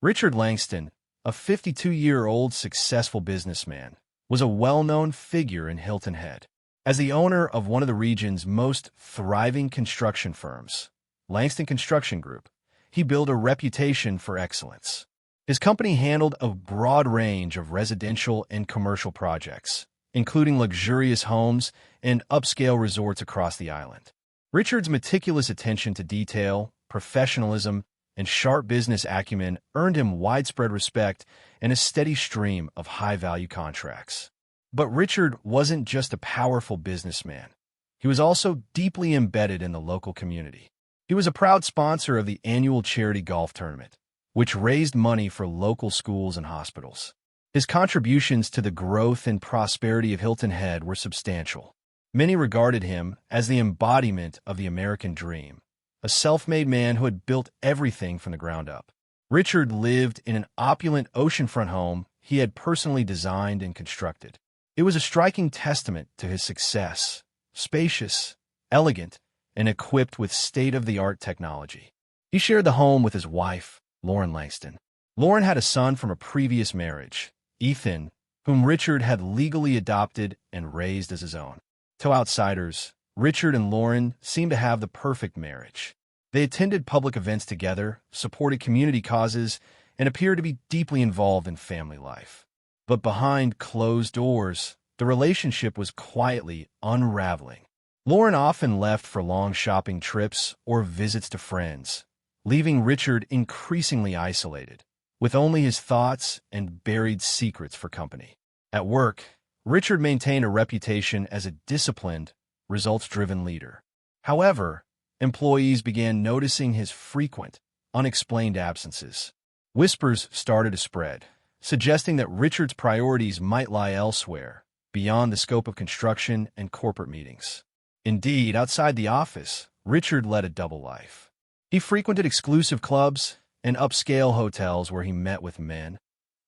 Richard Langston, a 52-year-old successful businessman, was a well-known figure in Hilton Head. As the owner of one of the region's most thriving construction firms, Langston Construction Group, he built a reputation for excellence. His company handled a broad range of residential and commercial projects, including luxurious homes and upscale resorts across the island. Richard's meticulous attention to detail, professionalism, and sharp business acumen earned him widespread respect and a steady stream of high-value contracts. But Richard wasn't just a powerful businessman. He was also deeply embedded in the local community. He was a proud sponsor of the annual charity golf tournament, which raised money for local schools and hospitals. His contributions to the growth and prosperity of Hilton Head were substantial. Many regarded him as the embodiment of the American dream, a self-made man who had built everything from the ground up. Richard lived in an opulent oceanfront home he had personally designed and constructed. It was a striking testament to his success, spacious, elegant, and equipped with state-of-the-art technology. He shared the home with his wife, Lauren Langston. Lauren had a son from a previous marriage, Ethan, whom Richard had legally adopted and raised as his own. To outsiders, Richard and Lauren seemed to have the perfect marriage. They attended public events together, supported community causes, and appeared to be deeply involved in family life. But behind closed doors, the relationship was quietly unraveling. Lauren often left for long shopping trips or visits to friends, leaving Richard increasingly isolated, with only his thoughts and buried secrets for company. At work, Richard maintained a reputation as a disciplined, results-driven leader. However, employees began noticing his frequent, unexplained absences. Whispers started to spread, suggesting that Richard's priorities might lie elsewhere, beyond the scope of construction and corporate meetings. Indeed, outside the office, Richard led a double life. He frequented exclusive clubs and upscale hotels where he met with men,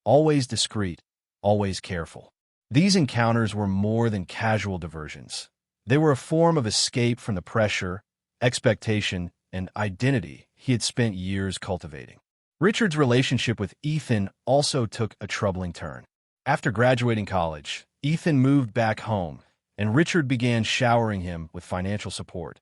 always discreet, always careful. These encounters were more than casual diversions. They were a form of escape from the pressure, expectation, and identity he had spent years cultivating. Richard's relationship with Ethan also took a troubling turn. After graduating college, Ethan moved back home, and Richard began showering him with financial support,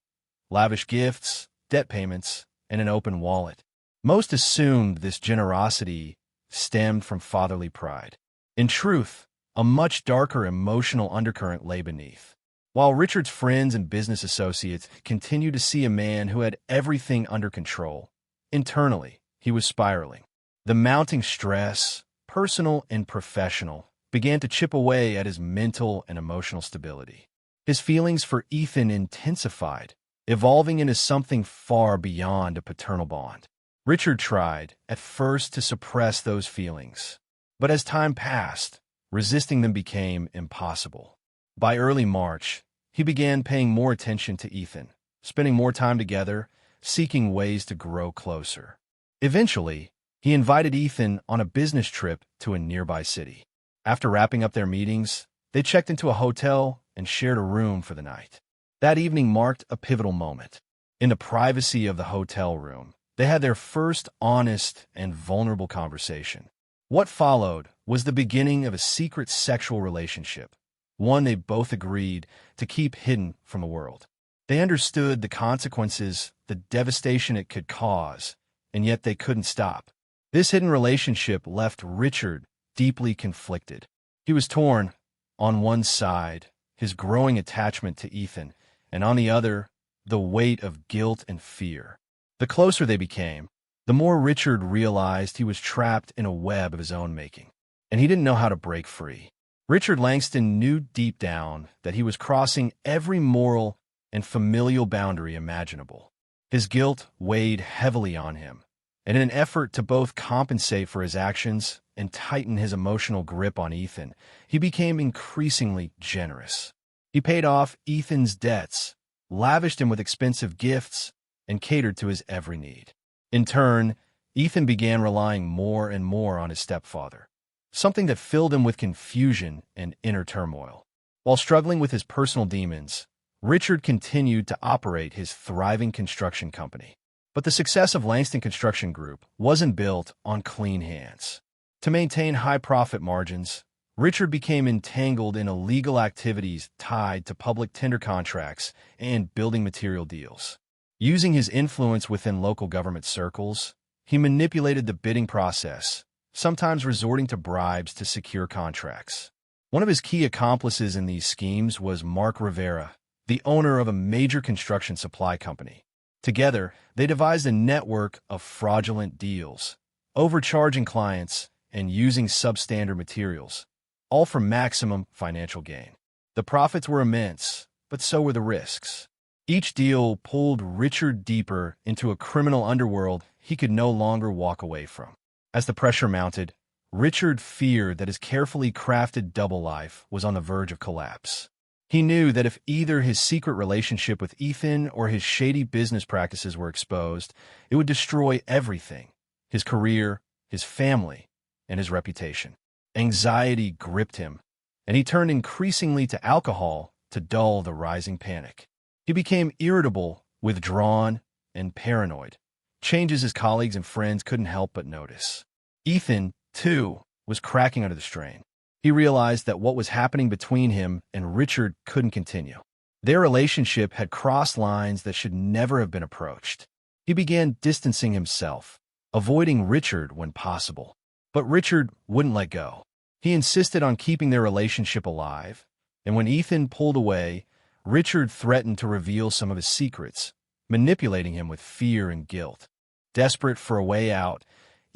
lavish gifts, debt payments, and an open wallet. Most assumed this generosity stemmed from fatherly pride. In truth, a much darker emotional undercurrent lay beneath. While Richard's friends and business associates continued to see a man who had everything under control, internally, he was spiraling. The mounting stress, personal and professional, began to chip away at his mental and emotional stability. His feelings for Ethan intensified, evolving into something far beyond a paternal bond. Richard tried, at first, to suppress those feelings, but as time passed, resisting them became impossible. By early March, he began paying more attention to Ethan, spending more time together, seeking ways to grow closer. Eventually, he invited Ethan on a business trip to a nearby city. After wrapping up their meetings, they checked into a hotel and shared a room for the night. That evening marked a pivotal moment. In the privacy of the hotel room, they had their first honest and vulnerable conversation. What followed was the beginning of a secret sexual relationship, one they both agreed to keep hidden from the world. They understood the consequences, the devastation it could cause, and yet they couldn't stop. This hidden relationship left Richard deeply conflicted. He was torn. On one side, his growing attachment to Ethan, and on the other, the weight of guilt and fear. The closer they became, the more Richard realized he was trapped in a web of his own making, and he didn't know how to break free. Richard Langston knew deep down that he was crossing every moral and familial boundary imaginable. His guilt weighed heavily on him, and in an effort to both compensate for his actions and tighten his emotional grip on Ethan, he became increasingly generous. He paid off Ethan's debts, lavished him with expensive gifts, and catered to his every need. In turn, Ethan began relying more and more on his stepfather, something that filled him with confusion and inner turmoil. While struggling with his personal demons, Richard continued to operate his thriving construction company. But the success of Langston Construction Group wasn't built on clean hands. To maintain high profit margins, Richard became entangled in illegal activities tied to public tender contracts and building material deals. Using his influence within local government circles, he manipulated the bidding process, sometimes resorting to bribes to secure contracts. One of his key accomplices in these schemes was Mark Rivera, the owner of a major construction supply company. Together, they devised a network of fraudulent deals, overcharging clients and using substandard materials, all for maximum financial gain. The profits were immense, but so were the risks. Each deal pulled Richard deeper into a criminal underworld he could no longer walk away from. As the pressure mounted, Richard feared that his carefully crafted double life was on the verge of collapse. He knew that if either his secret relationship with Ethan or his shady business practices were exposed, it would destroy everything: his career, his family, and his reputation. Anxiety gripped him, and he turned increasingly to alcohol to dull the rising panic. He became irritable, withdrawn, and paranoid, changes his colleagues and friends couldn't help but notice. Ethan, too, was cracking under the strain. He realized that what was happening between him and Richard couldn't continue. Their relationship had crossed lines that should never have been approached. He began distancing himself, avoiding Richard when possible. But Richard wouldn't let go. He insisted on keeping their relationship alive, and when Ethan pulled away, Richard threatened to reveal some of his secrets, manipulating him with fear and guilt. Desperate for a way out,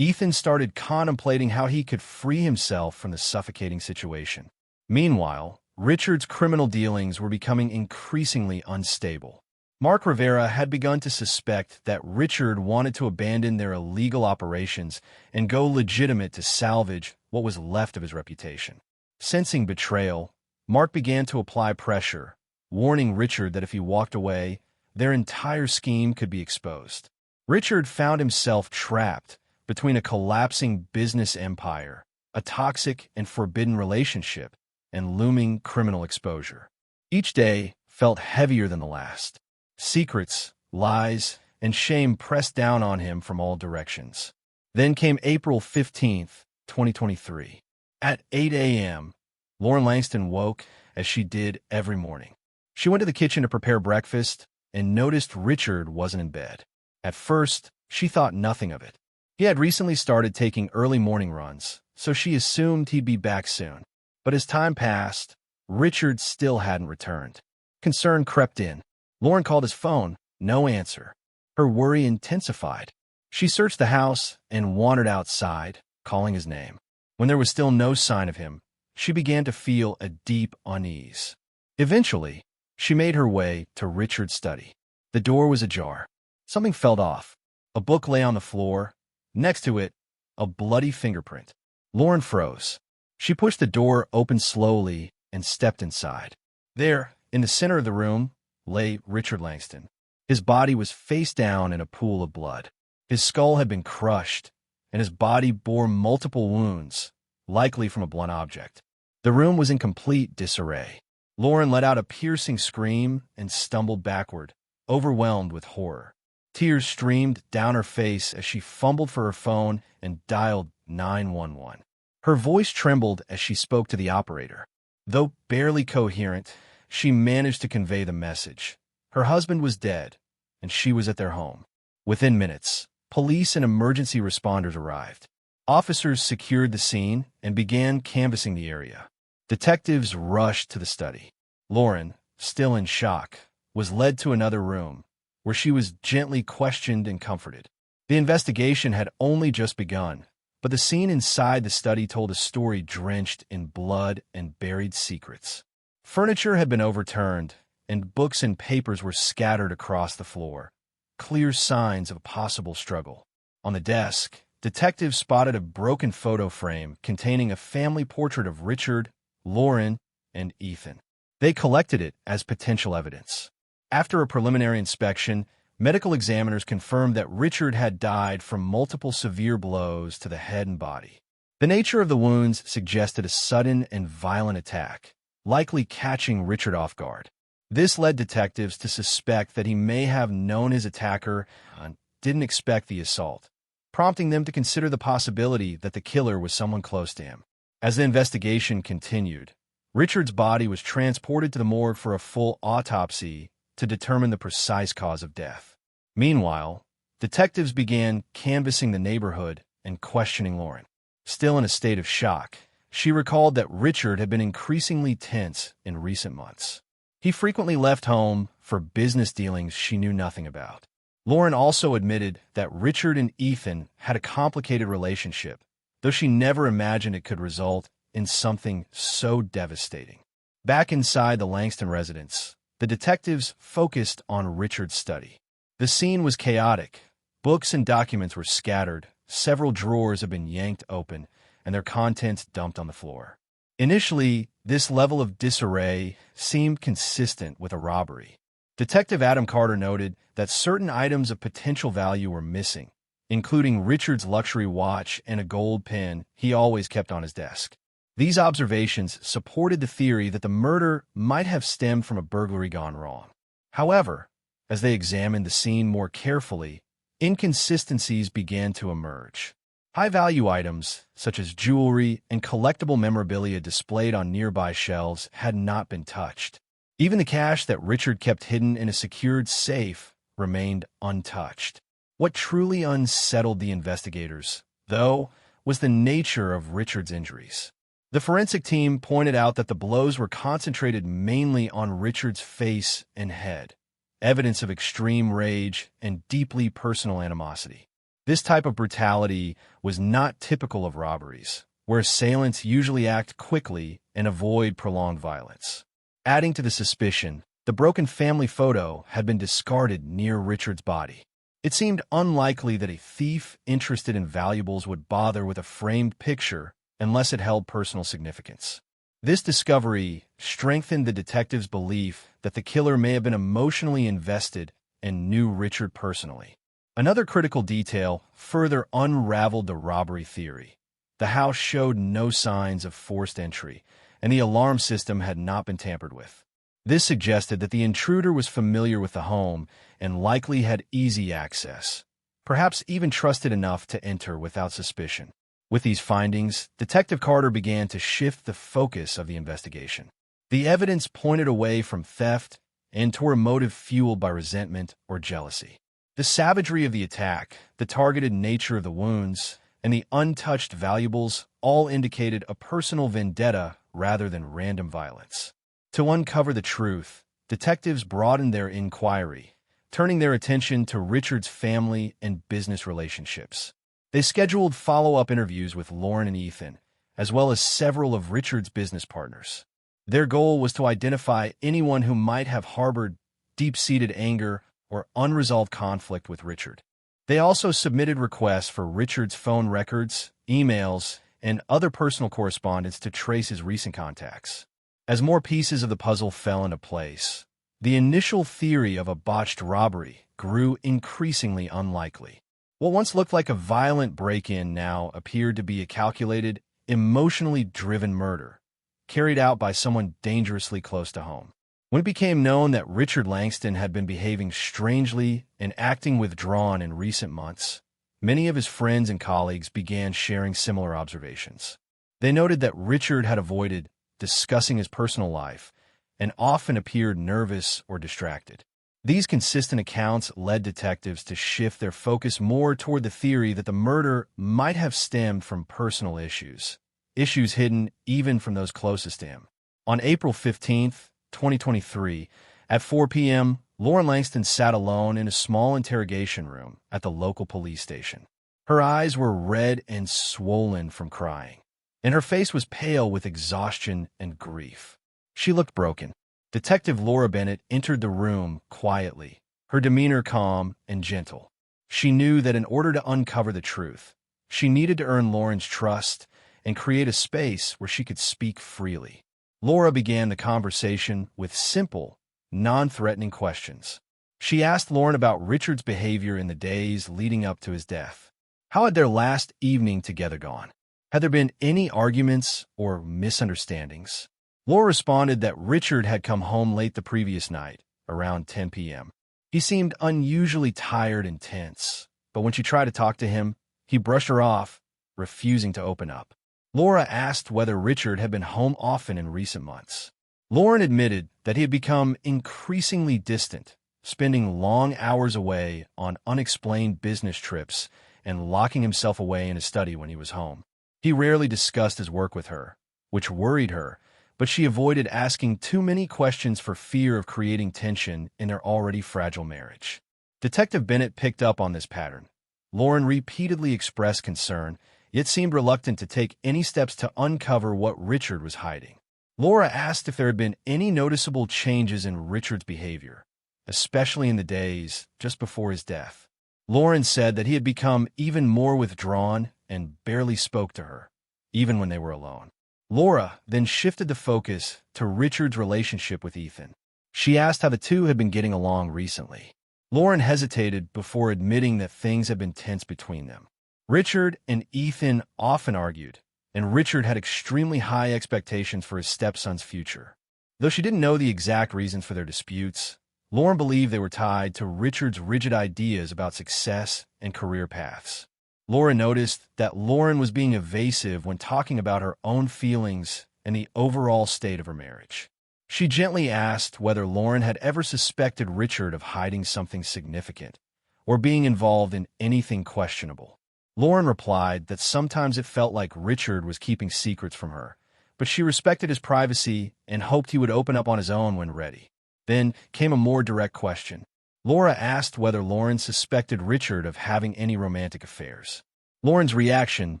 Ethan started contemplating how he could free himself from the suffocating situation. Meanwhile, Richard's criminal dealings were becoming increasingly unstable. Mark Rivera had begun to suspect that Richard wanted to abandon their illegal operations and go legitimate to salvage what was left of his reputation. Sensing betrayal, Mark began to apply pressure, warning Richard that if he walked away, their entire scheme could be exposed. Richard found himself trapped between a collapsing business empire, a toxic and forbidden relationship, and looming criminal exposure. Each day felt heavier than the last. Secrets, lies, and shame pressed down on him from all directions. Then came April 15th, 2023. At 8 a.m., Lauren Langston woke as she did every morning. She went to the kitchen to prepare breakfast and noticed Richard wasn't in bed. At first, she thought nothing of it. He had recently started taking early morning runs, so she assumed he'd be back soon. But as time passed, Richard still hadn't returned. Concern crept in. Lauren called his phone, no answer. Her worry intensified. She searched the house and wandered outside, calling his name. When there was still no sign of him, she began to feel a deep unease. Eventually, she made her way to Richard's study. The door was ajar. Something felt off. A book lay on the floor. Next to it, a bloody fingerprint. Lauren froze. She pushed the door open slowly and stepped inside. There, in the center of the room, lay Richard Langston. His body was face down in a pool of blood. His skull had been crushed, and his body bore multiple wounds, likely from a blunt object. The room was in complete disarray. Lauren let out a piercing scream and stumbled backward, overwhelmed with horror. Tears streamed down her face as she fumbled for her phone and dialed 911. Her voice trembled as she spoke to the operator. Though barely coherent, she managed to convey the message. Her husband was dead, and she was at their home. Within minutes, police and emergency responders arrived. Officers secured the scene and began canvassing the area. Detectives rushed to the study. Lauren, still in shock, was led to another room, where she was gently questioned and comforted. The investigation had only just begun, but the scene inside the study told a story drenched in blood and buried secrets. Furniture had been overturned, and books and papers were scattered across the floor, clear signs of a possible struggle. On the desk, detectives spotted a broken photo frame containing a family portrait of Richard, Lauren, and Ethan. They collected it as potential evidence. After a preliminary inspection, medical examiners confirmed that Richard had died from multiple severe blows to the head and body. The nature of the wounds suggested a sudden and violent attack, likely catching Richard off guard. This led detectives to suspect that he may have known his attacker and didn't expect the assault, prompting them to consider the possibility that the killer was someone close to him. As the investigation continued, Richard's body was transported to the morgue for a full autopsy to determine the precise cause of death. Meanwhile, detectives began canvassing the neighborhood and questioning Lauren. Still in a state of shock, she recalled that Richard had been increasingly tense in recent months. He frequently left home for business dealings she knew nothing about. Lauren also admitted that Richard and Ethan had a complicated relationship, though she never imagined it could result in something so devastating. Back inside the Langston residence, the detectives focused on Richard's study. The scene was chaotic. Books and documents were scattered, several drawers had been yanked open, and their contents dumped on the floor. Initially, this level of disarray seemed consistent with a robbery. Detective Adam Carter noted that certain items of potential value were missing, including Richard's luxury watch and a gold pen he always kept on his desk. These observations supported the theory that the murder might have stemmed from a burglary gone wrong. However, as they examined the scene more carefully, inconsistencies began to emerge. High-value items, such as jewelry and collectible memorabilia displayed on nearby shelves, had not been touched. Even the cash that Richard kept hidden in a secured safe remained untouched. What truly unsettled the investigators, though, was the nature of Richard's injuries. The forensic team pointed out that the blows were concentrated mainly on Richard's face and head, evidence of extreme rage and deeply personal animosity. This type of brutality was not typical of robberies, where assailants usually act quickly and avoid prolonged violence. Adding to the suspicion, the broken family photo had been discarded near Richard's body. It seemed unlikely that a thief interested in valuables would bother with a framed picture unless it held personal significance. This discovery strengthened the detectives' belief that the killer may have been emotionally invested and knew Richard personally. Another critical detail further unraveled the robbery theory. The house showed no signs of forced entry, and the alarm system had not been tampered with. This suggested that the intruder was familiar with the home and likely had easy access, perhaps even trusted enough to enter without suspicion. With these findings, Detective Carter began to shift the focus of the investigation. The evidence pointed away from theft and toward a motive fueled by resentment or jealousy. The savagery of the attack, the targeted nature of the wounds, and the untouched valuables all indicated a personal vendetta rather than random violence. To uncover the truth, detectives broadened their inquiry, turning their attention to Richard's family and business relationships. They scheduled follow-up interviews with Lauren and Ethan, as well as several of Richard's business partners. Their goal was to identify anyone who might have harbored deep-seated anger or unresolved conflict with Richard. They also submitted requests for Richard's phone records, emails, and other personal correspondence to trace his recent contacts. As more pieces of the puzzle fell into place, the initial theory of a botched robbery grew increasingly unlikely. What once looked like a violent break-in now appeared to be a calculated, emotionally driven murder, carried out by someone dangerously close to home. When it became known that Richard Langston had been behaving strangely and acting withdrawn in recent months, many of his friends and colleagues began sharing similar observations. They noted that Richard had avoided discussing his personal life and often appeared nervous or distracted. These consistent accounts led detectives to shift their focus more toward the theory that the murder might have stemmed from personal issues hidden even from those closest to him. On April 15, 2023, at 4 p.m., Lauren Langston sat alone in a small interrogation room at the local police station. Her eyes were red and swollen from crying, and her face was pale with exhaustion and grief. She looked broken. Detective Laura Bennett entered the room quietly, her demeanor calm and gentle. She knew that in order to uncover the truth, she needed to earn Lauren's trust and create a space where she could speak freely. Laura began the conversation with simple, non-threatening questions. She asked Lauren about Richard's behavior in the days leading up to his death. How had their last evening together gone? Had there been any arguments or misunderstandings? Laura responded that Richard had come home late the previous night, around 10 p.m. He seemed unusually tired and tense, but when she tried to talk to him, he brushed her off, refusing to open up. Laura asked whether Richard had been home often in recent months. Lauren admitted that he had become increasingly distant, spending long hours away on unexplained business trips and locking himself away in his study when he was home. He rarely discussed his work with her, which worried her, but she avoided asking too many questions for fear of creating tension in their already fragile marriage. Detective Bennett picked up on this pattern. Lauren repeatedly expressed concern, yet seemed reluctant to take any steps to uncover what Richard was hiding. Laura asked if there had been any noticeable changes in Richard's behavior, especially in the days just before his death. Lauren said that he had become even more withdrawn and barely spoke to her, even when they were alone. Laura then shifted the focus to Richard's relationship with Ethan. She asked how the two had been getting along recently. Lauren hesitated before admitting that things had been tense between them. Richard and Ethan often argued, and Richard had extremely high expectations for his stepson's future. Though she didn't know the exact reasons for their disputes, Lauren believed they were tied to Richard's rigid ideas about success and career paths. Laura noticed that Lauren was being evasive when talking about her own feelings and the overall state of her marriage. She gently asked whether Lauren had ever suspected Richard of hiding something significant or being involved in anything questionable. Lauren replied that sometimes it felt like Richard was keeping secrets from her, but she respected his privacy and hoped he would open up on his own when ready. Then came a more direct question. Laura asked whether Lauren suspected Richard of having any romantic affairs. Lauren's reaction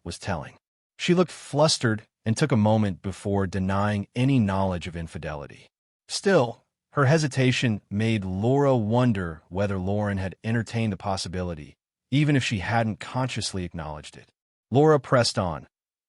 was telling. She looked flustered and took a moment before denying any knowledge of infidelity. Still, her hesitation made Laura wonder whether Lauren had entertained the possibility, even if she hadn't consciously acknowledged it. Laura pressed on,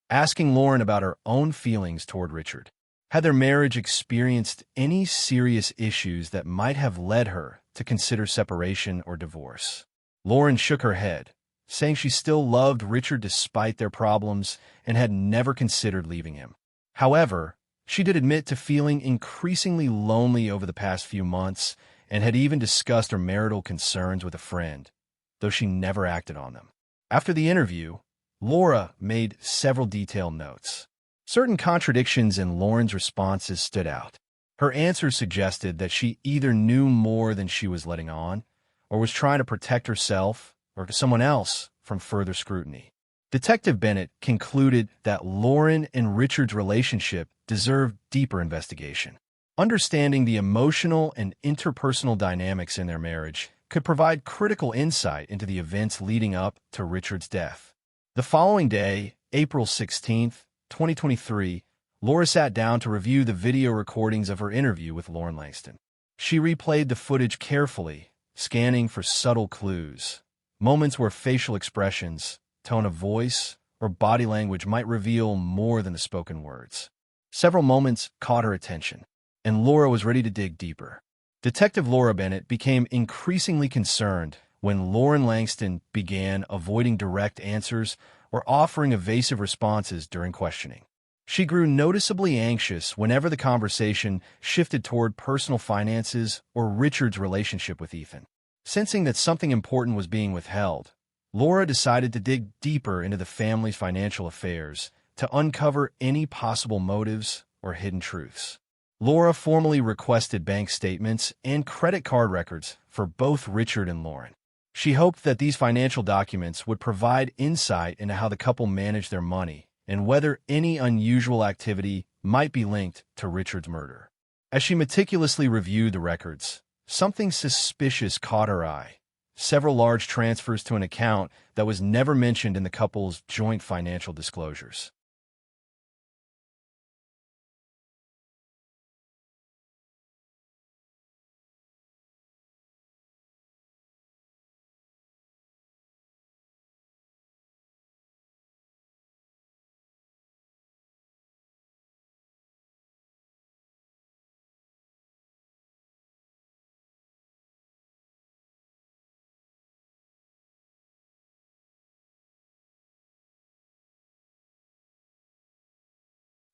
asking Lauren about her own feelings toward Richard. Had their marriage experienced any serious issues that might have led her to consider separation or divorce? Lauren shook her head, saying she still loved Richard despite their problems and had never considered leaving him. However, she did admit to feeling increasingly lonely over the past few months and had even discussed her marital concerns with a friend, though she never acted on them. After the interview, Laura made several detailed notes. Certain contradictions in Lauren's responses stood out. Her answers suggested that she either knew more than she was letting on, or was trying to protect herself or someone else from further scrutiny. Detective Bennett concluded that Lauren and Richard's relationship deserved deeper investigation. Understanding the emotional and interpersonal dynamics in their marriage could provide critical insight into the events leading up to Richard's death. The following day, April 16th, 2023, Laura sat down to review the video recordings of her interview with Richard Langston. She replayed the footage carefully, scanning for subtle clues, moments where facial expressions, tone of voice, or body language might reveal more than the spoken words. Several moments caught her attention, and Laura was ready to dig deeper. Detective Laura Bennett became increasingly concerned when Richard Langston began avoiding direct answers or offering evasive responses during questioning. She grew noticeably anxious whenever the conversation shifted toward personal finances or Richard's relationship with Ethan. Sensing that something important was being withheld, Laura decided to dig deeper into the family's financial affairs to uncover any possible motives or hidden truths. Laura formally requested bank statements and credit card records for both Richard and Lauren. She hoped that these financial documents would provide insight into how the couple managed their money and whether any unusual activity might be linked to Richard's murder. As she meticulously reviewed the records, something suspicious caught her eye. Several large transfers to an account that was never mentioned in the couple's joint financial disclosures.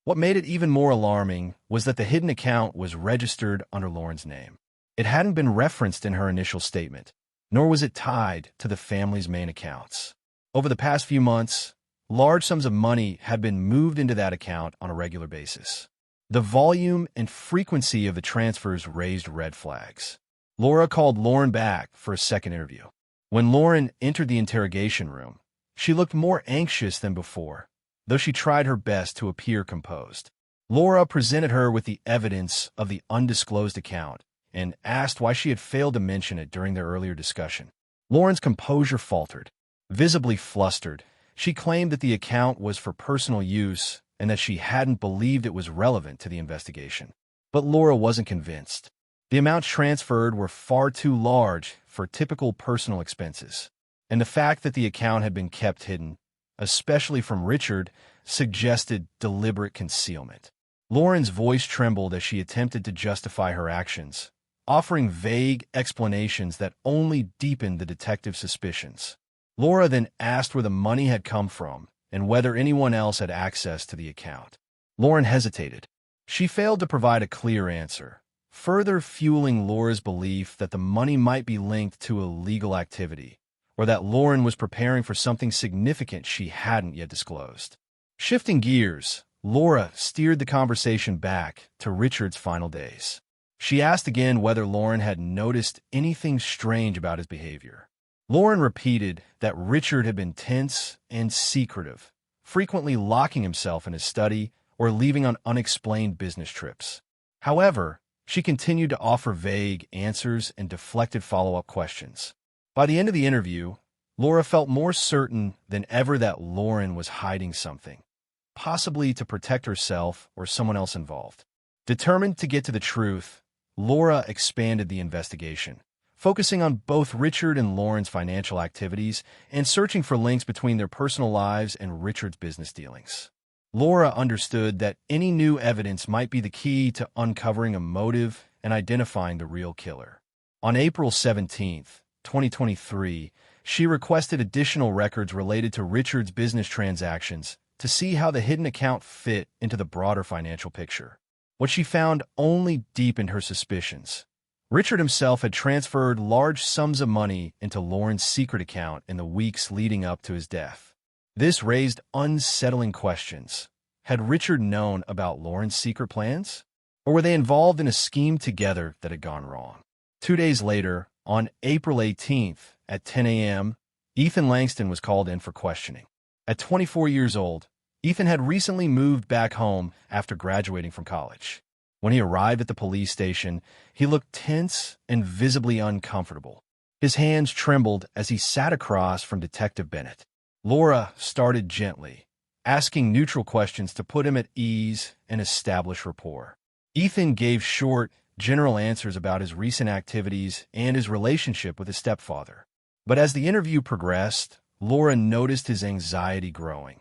What made it even more alarming was that the hidden account was registered under Lauren's name. It hadn't been referenced in her initial statement, nor was it tied to the family's main accounts. Over the past few months, large sums of money had been moved into that account on a regular basis. The volume and frequency of the transfers raised red flags. Laura called Lauren back for a second interview. When Lauren entered the interrogation room, she looked more anxious than before, though she tried her best to appear composed. Laura presented her with the evidence of the undisclosed account and asked why she had failed to mention it during their earlier discussion. Lauren's composure faltered. Visibly flustered, she claimed that the account was for personal use and that she hadn't believed it was relevant to the investigation. But Laura wasn't convinced. The amounts transferred were far too large for typical personal expenses, and the fact that the account had been kept hidden, especially from Richard, suggested deliberate concealment. Lauren's voice trembled as she attempted to justify her actions, offering vague explanations that only deepened the detective's suspicions. Laura then asked where the money had come from and whether anyone else had access to the account. Lauren hesitated. She failed to provide a clear answer, further fueling Laura's belief that the money might be linked to illegal activity, or that Lauren was preparing for something significant she hadn't yet disclosed. Shifting gears, Laura steered the conversation back to Richard's final days. She asked again whether Lauren had noticed anything strange about his behavior. Lauren repeated that Richard had been tense and secretive, frequently locking himself in his study or leaving on unexplained business trips. However, she continued to offer vague answers and deflected follow-up questions. By the end of the interview, Laura felt more certain than ever that Lauren was hiding something, possibly to protect herself or someone else involved. Determined to get to the truth, Laura expanded the investigation, focusing on both Richard and Lauren's financial activities and searching for links between their personal lives and Richard's business dealings. Laura understood that any new evidence might be the key to uncovering a motive and identifying the real killer. On April 17, 2023, she requested additional records related to Richard's business transactions to see how the hidden account fit into the broader financial picture. What she found only deepened her suspicions. Richard himself had transferred large sums of money into Lauren's secret account in the weeks leading up to his death. This raised unsettling questions. Had Richard known about Lauren's secret plans? Or were they involved in a scheme together that had gone wrong? 2 days later, on April 18th at 10 a.m., Ethan Langston was called in for questioning. At 24 years old, Ethan had recently moved back home after graduating from college. When he arrived at the police station, he looked tense and visibly uncomfortable. His hands trembled as he sat across from Detective Bennett. Laura started gently, asking neutral questions to put him at ease and establish rapport. Ethan gave short, general answers about his recent activities and his relationship with his stepfather. But as the interview progressed, Laura noticed his anxiety growing,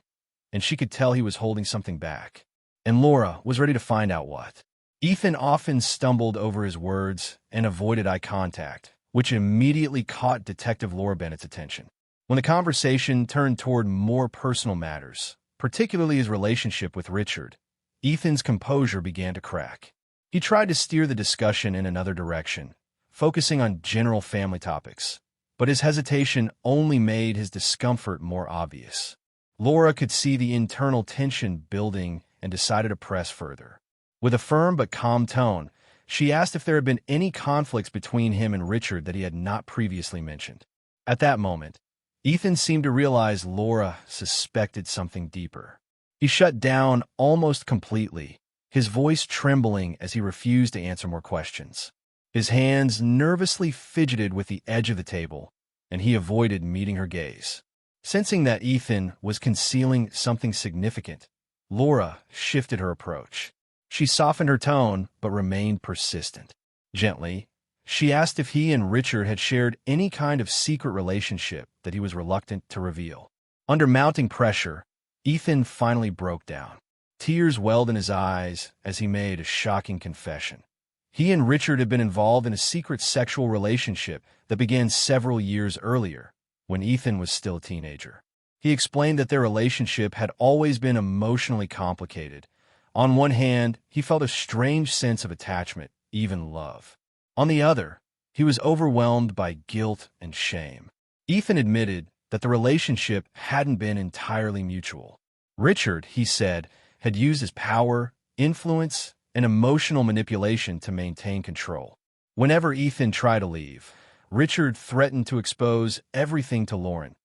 and she could tell he was holding something back. And Laura was ready to find out what. Ethan often stumbled over his words and avoided eye contact, which immediately caught Detective Laura Bennett's attention. When the conversation turned toward more personal matters, particularly his relationship with Richard, Ethan's composure began to crack. He tried to steer the discussion in another direction, focusing on general family topics, but his hesitation only made his discomfort more obvious. Laura could see the internal tension building and decided to press further. With a firm but calm tone, she asked if there had been any conflicts between him and Richard that he had not previously mentioned. At that moment, Ethan seemed to realize Laura suspected something deeper. He shut down almost completely, his voice trembling as he refused to answer more questions. His hands nervously fidgeted with the edge of the table, and he avoided meeting her gaze. Sensing that Ethan was concealing something significant, Laura shifted her approach. She softened her tone, but remained persistent. Gently, she asked if he and Richard had shared any kind of secret relationship that he was reluctant to reveal. Under mounting pressure, Ethan finally broke down. Tears welled in his eyes as he made a shocking confession. He and Richard had been involved in a secret sexual relationship that began several years earlier, when Ethan was still a teenager. He explained that their relationship had always been emotionally complicated. On one hand, he felt a strange sense of attachment, even love. On the other, He was overwhelmed by guilt and shame. Ethan admitted that the relationship hadn't been entirely mutual. Richard, he said, had used his power, influence, and emotional manipulation to maintain control. Whenever Ethan tried to leave, Richard threatened to expose everything to Lauren,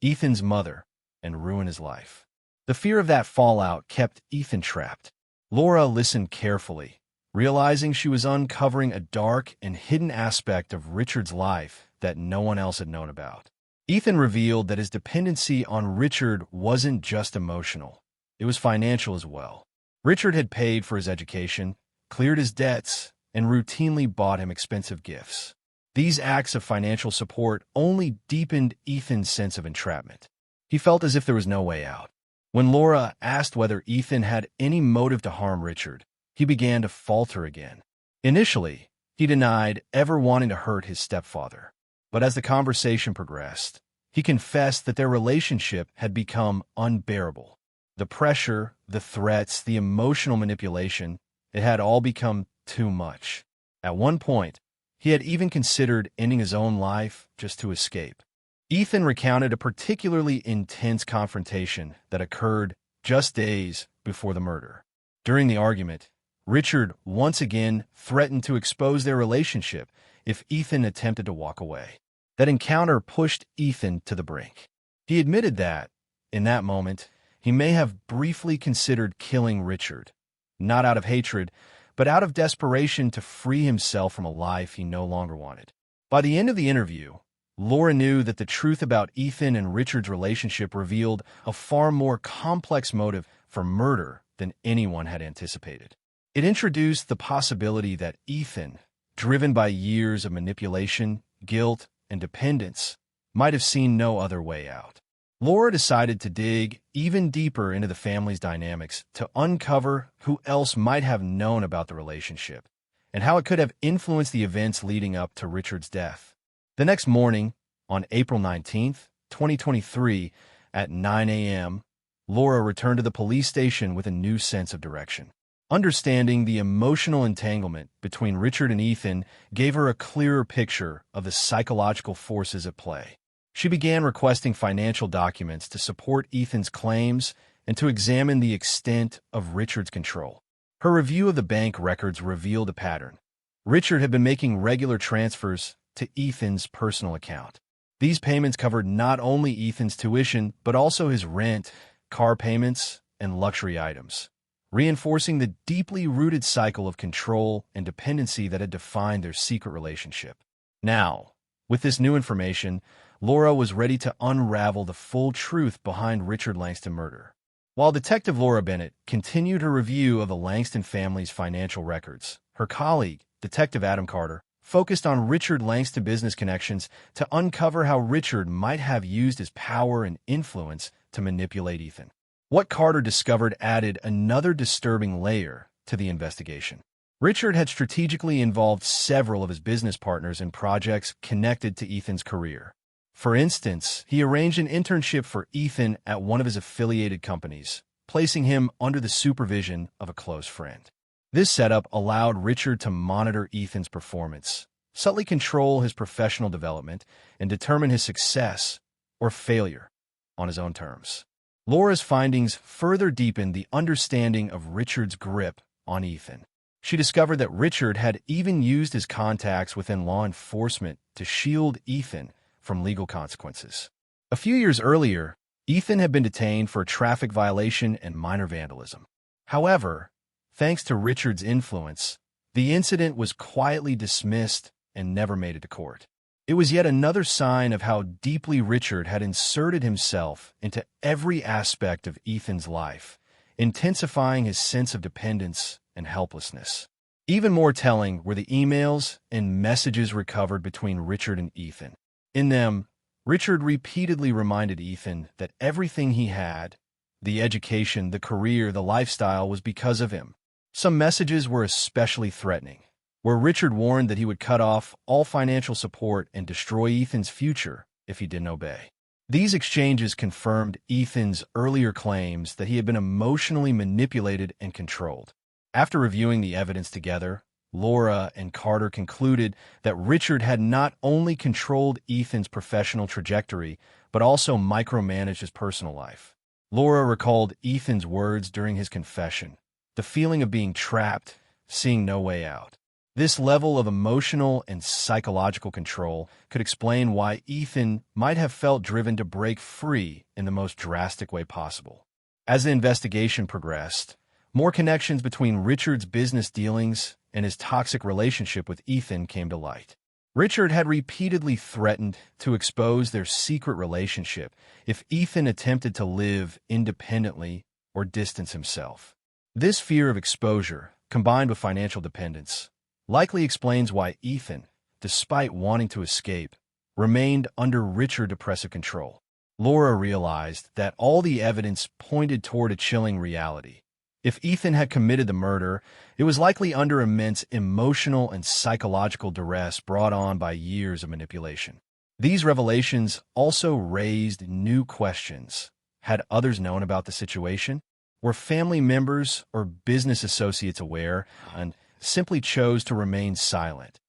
Ethan's mother, and ruin his life. The fear of that fallout kept Ethan trapped. Laura listened carefully, realizing she was uncovering a dark and hidden aspect of Richard's life that no one else had known about. Ethan revealed that his dependency on Richard wasn't just emotional. It was financial as well. Richard had paid for his education, cleared his debts, and routinely bought him expensive gifts. These acts of financial support only deepened Ethan's sense of entrapment. He felt as if there was no way out. When Laura asked whether Ethan had any motive to harm Richard, he began to falter again. Initially, he denied ever wanting to hurt his stepfather. But as the conversation progressed, he confessed that their relationship had become unbearable. The pressure, the threats, the emotional manipulation, it had all become too much. At one point, he had even considered ending his own life just to escape. Ethan recounted a particularly intense confrontation that occurred just days before the murder. During the argument, Richard once again threatened to expose their relationship if Ethan attempted to walk away. That encounter pushed Ethan to the brink. He admitted that, in that moment, he may have briefly considered killing Richard, not out of hatred, but out of desperation to free himself from a life he no longer wanted. By the end of the interview, Laura knew that the truth about Ethan and Richard's relationship revealed a far more complex motive for murder than anyone had anticipated. It introduced the possibility that Ethan, driven by years of manipulation, guilt, and dependence, might have seen no other way out. Laura decided to dig even deeper into the family's dynamics to uncover who else might have known about the relationship and how it could have influenced the events leading up to Richard's death. The next morning, on April 19th, 2023, at 9 a.m., Laura returned to the police station with a new sense of direction. Understanding the emotional entanglement between Richard and Ethan gave her a clearer picture of the psychological forces at play. She began requesting financial documents to support Ethan's claims and to examine the extent of Richard's control. Her review of the bank records revealed a pattern. Richard had been making regular transfers to Ethan's personal account. These payments covered not only Ethan's tuition, but also his rent, car payments, and luxury items, reinforcing the deeply rooted cycle of control and dependency that had defined their secret relationship. Now, with this new information, Laura was ready to unravel the full truth behind Richard Langston murder. While Detective Laura Bennett continued her review of the Langston family's financial records, her colleague, Detective Adam Carter, focused on Richard Langston business connections to uncover how Richard might have used his power and influence to manipulate Ethan. What Carter discovered added another disturbing layer to the investigation. Richard had strategically involved several of his business partners in projects connected to Ethan's career. For instance, he arranged an internship for Ethan at one of his affiliated companies, placing him under the supervision of a close friend. This setup allowed Richard to monitor Ethan's performance, subtly control his professional development, and determine his success or failure on his own terms. Laura's findings further deepened the understanding of Richard's grip on Ethan. She discovered that Richard had even used his contacts within law enforcement to shield Ethan from legal consequences. A few years earlier, Ethan had been detained for a traffic violation and minor vandalism. However, thanks to Richard's influence, the incident was quietly dismissed and never made it to court. It was yet another sign of how deeply Richard had inserted himself into every aspect of Ethan's life, intensifying his sense of dependence and helplessness. Even more telling were the emails and messages recovered between Richard and Ethan. In them, Richard repeatedly reminded Ethan that everything he had, the education, the career, the lifestyle, was because of him. Some messages were especially threatening, where Richard warned that he would cut off all financial support and destroy Ethan's future if he didn't obey. These exchanges confirmed Ethan's earlier claims that he had been emotionally manipulated and controlled. After reviewing the evidence together, Laura and Carter concluded that Richard had not only controlled Ethan's professional trajectory, but also micromanaged his personal life. Laura recalled Ethan's words during his confession, the feeling of being trapped, seeing no way out. This level of emotional and psychological control could explain why Ethan might have felt driven to break free in the most drastic way possible. As the investigation progressed, more connections between Richard's business dealings and his toxic relationship with Ethan came to light. Richard had repeatedly threatened to expose their secret relationship if Ethan attempted to live independently or distance himself. This fear of exposure, combined with financial dependence, likely explains why Ethan, despite wanting to escape, remained under Richard's oppressive control. Laura realized that all the evidence pointed toward a chilling reality. If Ethan had committed the murder, it was likely under immense emotional and psychological duress brought on by years of manipulation. These revelations also raised new questions. Had others known about the situation? Were family members or business associates aware and simply chose to remain silent,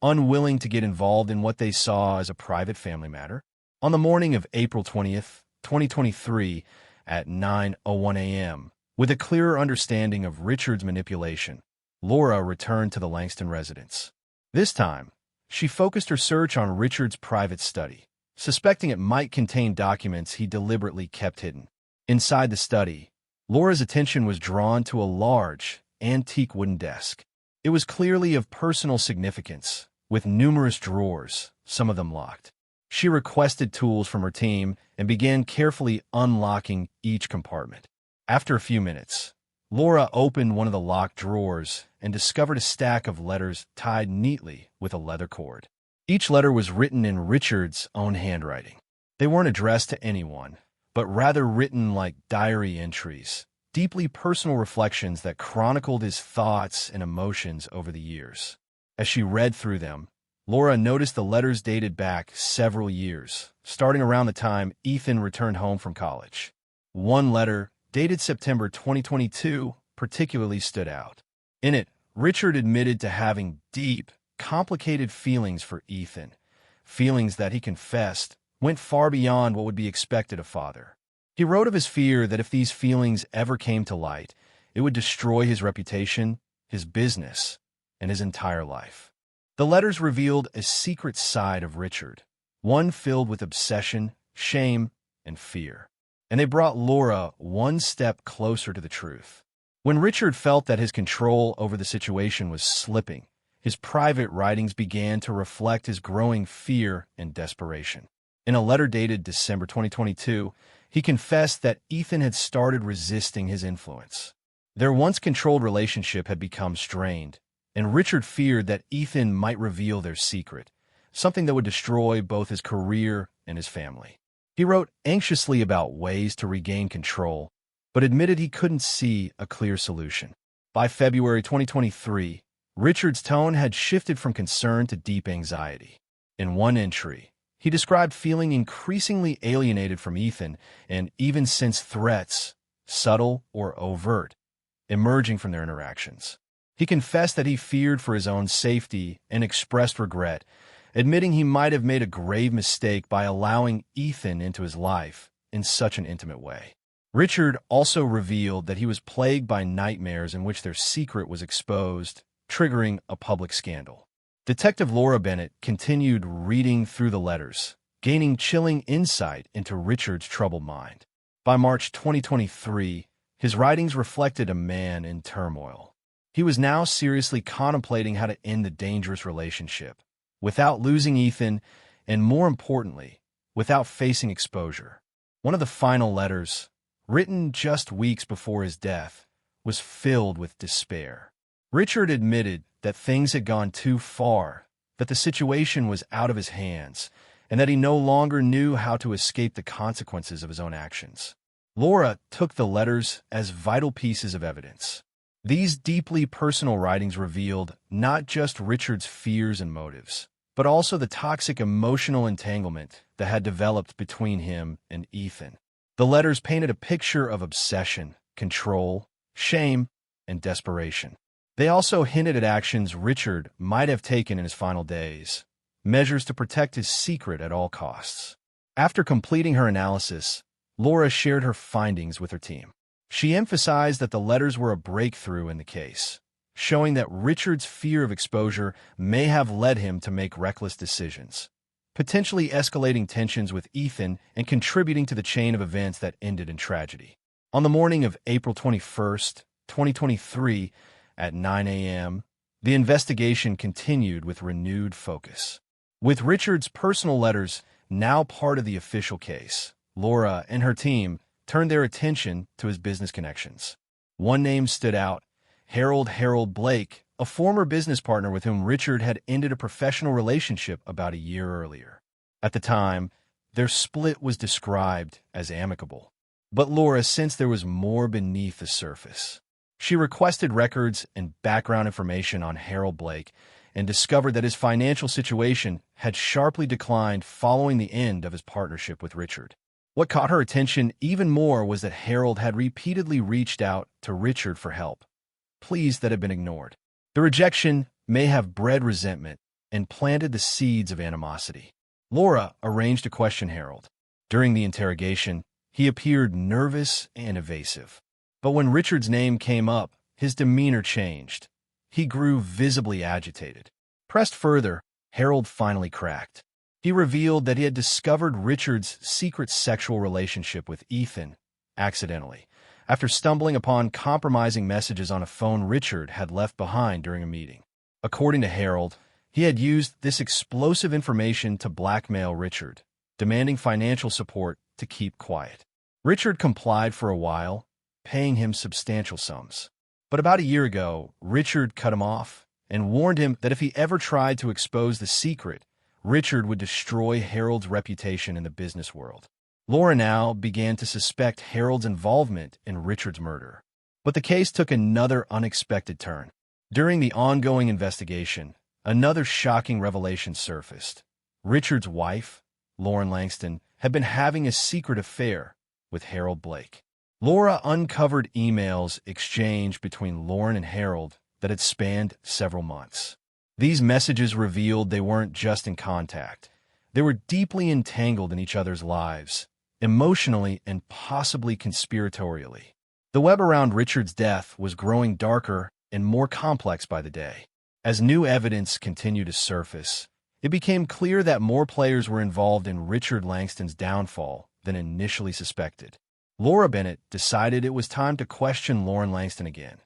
unwilling to get involved in what they saw as a private family matter? On the morning of April 20th, 2023, at 9:01 a.m., with a clearer understanding of Richard's manipulation, Laura returned to the Langston residence. This time, she focused her search on Richard's private study, suspecting it might contain documents he deliberately kept hidden. Inside the study, Laura's attention was drawn to a large, antique wooden desk. It was clearly of personal significance, with numerous drawers, some of them locked. She requested tools from her team and began carefully unlocking each compartment. After a few minutes, Laura opened one of the locked drawers and discovered a stack of letters tied neatly with a leather cord. Each letter was written in Richard's own handwriting. They weren't addressed to anyone, but rather written like diary entries, deeply personal reflections that chronicled his thoughts and emotions over the years. As she read through them, Laura noticed the letters dated back several years, starting around the time Ethan returned home from college. One letter, dated September 2022, particularly stood out. In it, Richard admitted to having deep, complicated feelings for Ethan, feelings that he confessed went far beyond what would be expected of a father. He wrote of his fear that if these feelings ever came to light, it would destroy his reputation, his business, and his entire life. The letters revealed a secret side of Richard, one filled with obsession, shame, and fear. And they brought Laura one step closer to the truth. When Richard felt that his control over the situation was slipping, his private writings began to reflect his growing fear and desperation. In a letter dated December 2022, he confessed that Ethan had started resisting his influence. Their once controlled relationship had become strained, and Richard feared that Ethan might reveal their secret, something that would destroy both his career and his family. He wrote anxiously about ways to regain control, but admitted he couldn't see a clear solution. By February 2023, Richard's tone had shifted from concern to deep anxiety. In one entry, he described feeling increasingly alienated from Ethan and even sensed threats, subtle or overt, emerging from their interactions. He confessed that he feared for his own safety and expressed regret, admitting he might have made a grave mistake by allowing Ethan into his life in such an intimate way. Richard also revealed that he was plagued by nightmares in which their secret was exposed, triggering a public scandal. Detective Laura Bennett continued reading through the letters, gaining chilling insight into Richard's troubled mind. By March 2023, his writings reflected a man in turmoil. He was now seriously contemplating how to end the dangerous relationship, without losing Ethan, and more importantly, without facing exposure. One of the final letters, written just weeks before his death, was filled with despair. Richard admitted that things had gone too far, that the situation was out of his hands, and that he no longer knew how to escape the consequences of his own actions. Laura took the letters as vital pieces of evidence. These deeply personal writings revealed not just Richard's fears and motives, but also the toxic emotional entanglement that had developed between him and Ethan. The letters painted a picture of obsession, control, shame, and desperation. They also hinted at actions Richard might have taken in his final days, measures to protect his secret at all costs. After completing her analysis, Laura shared her findings with her team. She emphasized that the letters were a breakthrough in the case, showing that Richard's fear of exposure may have led him to make reckless decisions, potentially escalating tensions with Ethan and contributing to the chain of events that ended in tragedy. On the morning of April 21st, 2023, at 9 a.m., the investigation continued with renewed focus. With Richard's personal letters now part of the official case, Laura and her team turned their attention to his business connections. One name stood out: Harold Blake, a former business partner with whom Richard had ended a professional relationship about a year earlier. At the time, their split was described as amicable. But Laura sensed there was more beneath the surface. She requested records and background information on Harold Blake and discovered that his financial situation had sharply declined following the end of his partnership with Richard. What caught her attention even more was that Harold had repeatedly reached out to Richard for help, pleas that had been ignored. The rejection may have bred resentment and planted the seeds of animosity. Laura arranged to question Harold. During the interrogation, he appeared nervous and evasive. But when Richard's name came up, his demeanor changed. He grew visibly agitated. Pressed further, Harold finally cracked. He revealed that he had discovered Richard's secret sexual relationship with Ethan accidentally, after stumbling upon compromising messages on a phone Richard had left behind during a meeting. According to Harold, he had used this explosive information to blackmail Richard, demanding financial support to keep quiet. Richard complied for a while, paying him substantial sums. But about a year ago, Richard cut him off and warned him that if he ever tried to expose the secret, Richard would destroy Harold's reputation in the business world. Laura now began to suspect Harold's involvement in Richard's murder. But the case took another unexpected turn. During the ongoing investigation, another shocking revelation surfaced. Richard's wife, Lauren Langston, had been having a secret affair with Harold Blake. Laura uncovered emails exchanged between Lauren and Harold that had spanned several months. These messages revealed they weren't just in contact. They were deeply entangled in each other's lives, emotionally and possibly conspiratorially. The web around Richard's death was growing darker and more complex by the day. As new evidence continued to surface, it became clear that more players were involved in Richard Langston's downfall than initially suspected. Laura Bennett decided it was time to question Lauren Langston again,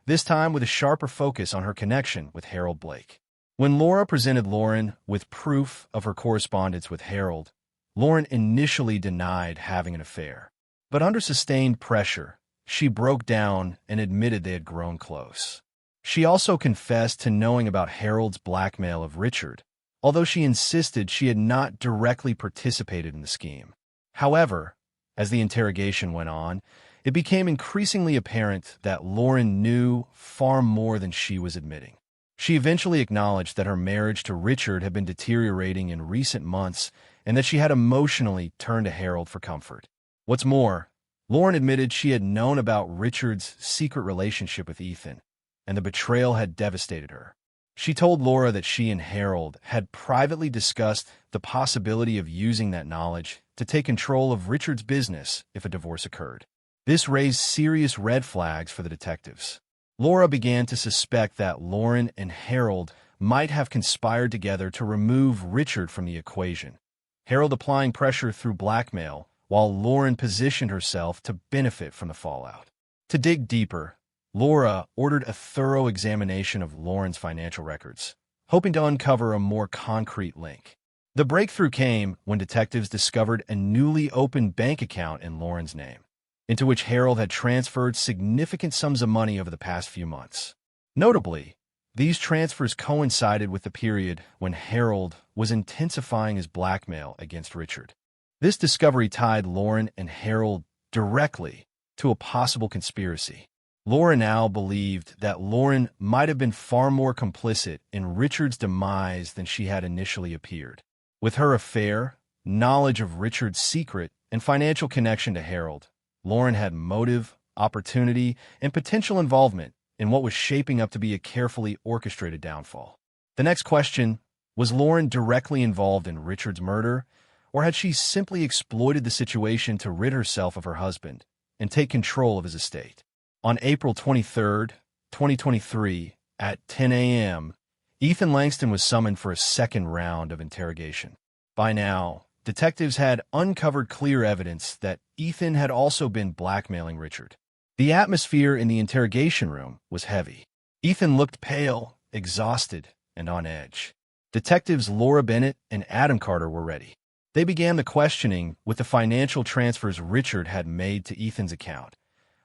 this time with a sharper focus on her connection with Harold Blake. When Laura presented Lauren with proof of her correspondence with Harold, Lauren initially denied having an affair. But under sustained pressure, she broke down and admitted they had grown close. She also confessed to knowing about Harold's blackmail of Richard, although she insisted she had not directly participated in the scheme. However, as the interrogation went on, it became increasingly apparent that Lauren knew far more than she was admitting. She eventually acknowledged that her marriage to Richard had been deteriorating in recent months and that she had emotionally turned to Harold for comfort. What's more, Lauren admitted she had known about Richard's secret relationship with Ethan, and the betrayal had devastated her. She told Laura that she and Harold had privately discussed the possibility of using that knowledge to take control of Richard's business if a divorce occurred. This raised serious red flags for the detectives. Laura began to suspect that Lauren and Harold might have conspired together to remove Richard from the equation, Harold applying pressure through blackmail, while Lauren positioned herself to benefit from the fallout. To dig deeper, Laura ordered a thorough examination of Lauren's financial records, hoping to uncover a more concrete link. The breakthrough came when detectives discovered a newly opened bank account in Lauren's name, into which Harold had transferred significant sums of money over the past few months. Notably, these transfers coincided with the period when Harold was intensifying his blackmail against Richard. This discovery tied Lauren and Harold directly to a possible conspiracy. Laura now believed that Lauren might have been far more complicit in Richard's demise than she had initially appeared. With her affair, knowledge of Richard's secret, and financial connection to Harold, Lauren had motive, opportunity, and potential involvement in what was shaping up to be a carefully orchestrated downfall. The next question, was Lauren directly involved in Richard's murder, or had she simply exploited the situation to rid herself of her husband and take control of his estate? On April 23, 2023, at 10 a.m., Ethan Langston was summoned for a second round of interrogation. By now, detectives had uncovered clear evidence that Ethan had also been blackmailing Richard. The atmosphere in the interrogation room was heavy. Ethan looked pale, exhausted, and on edge. Detectives Laura Bennett and Adam Carter were ready. They began the questioning with the financial transfers Richard had made to Ethan's account,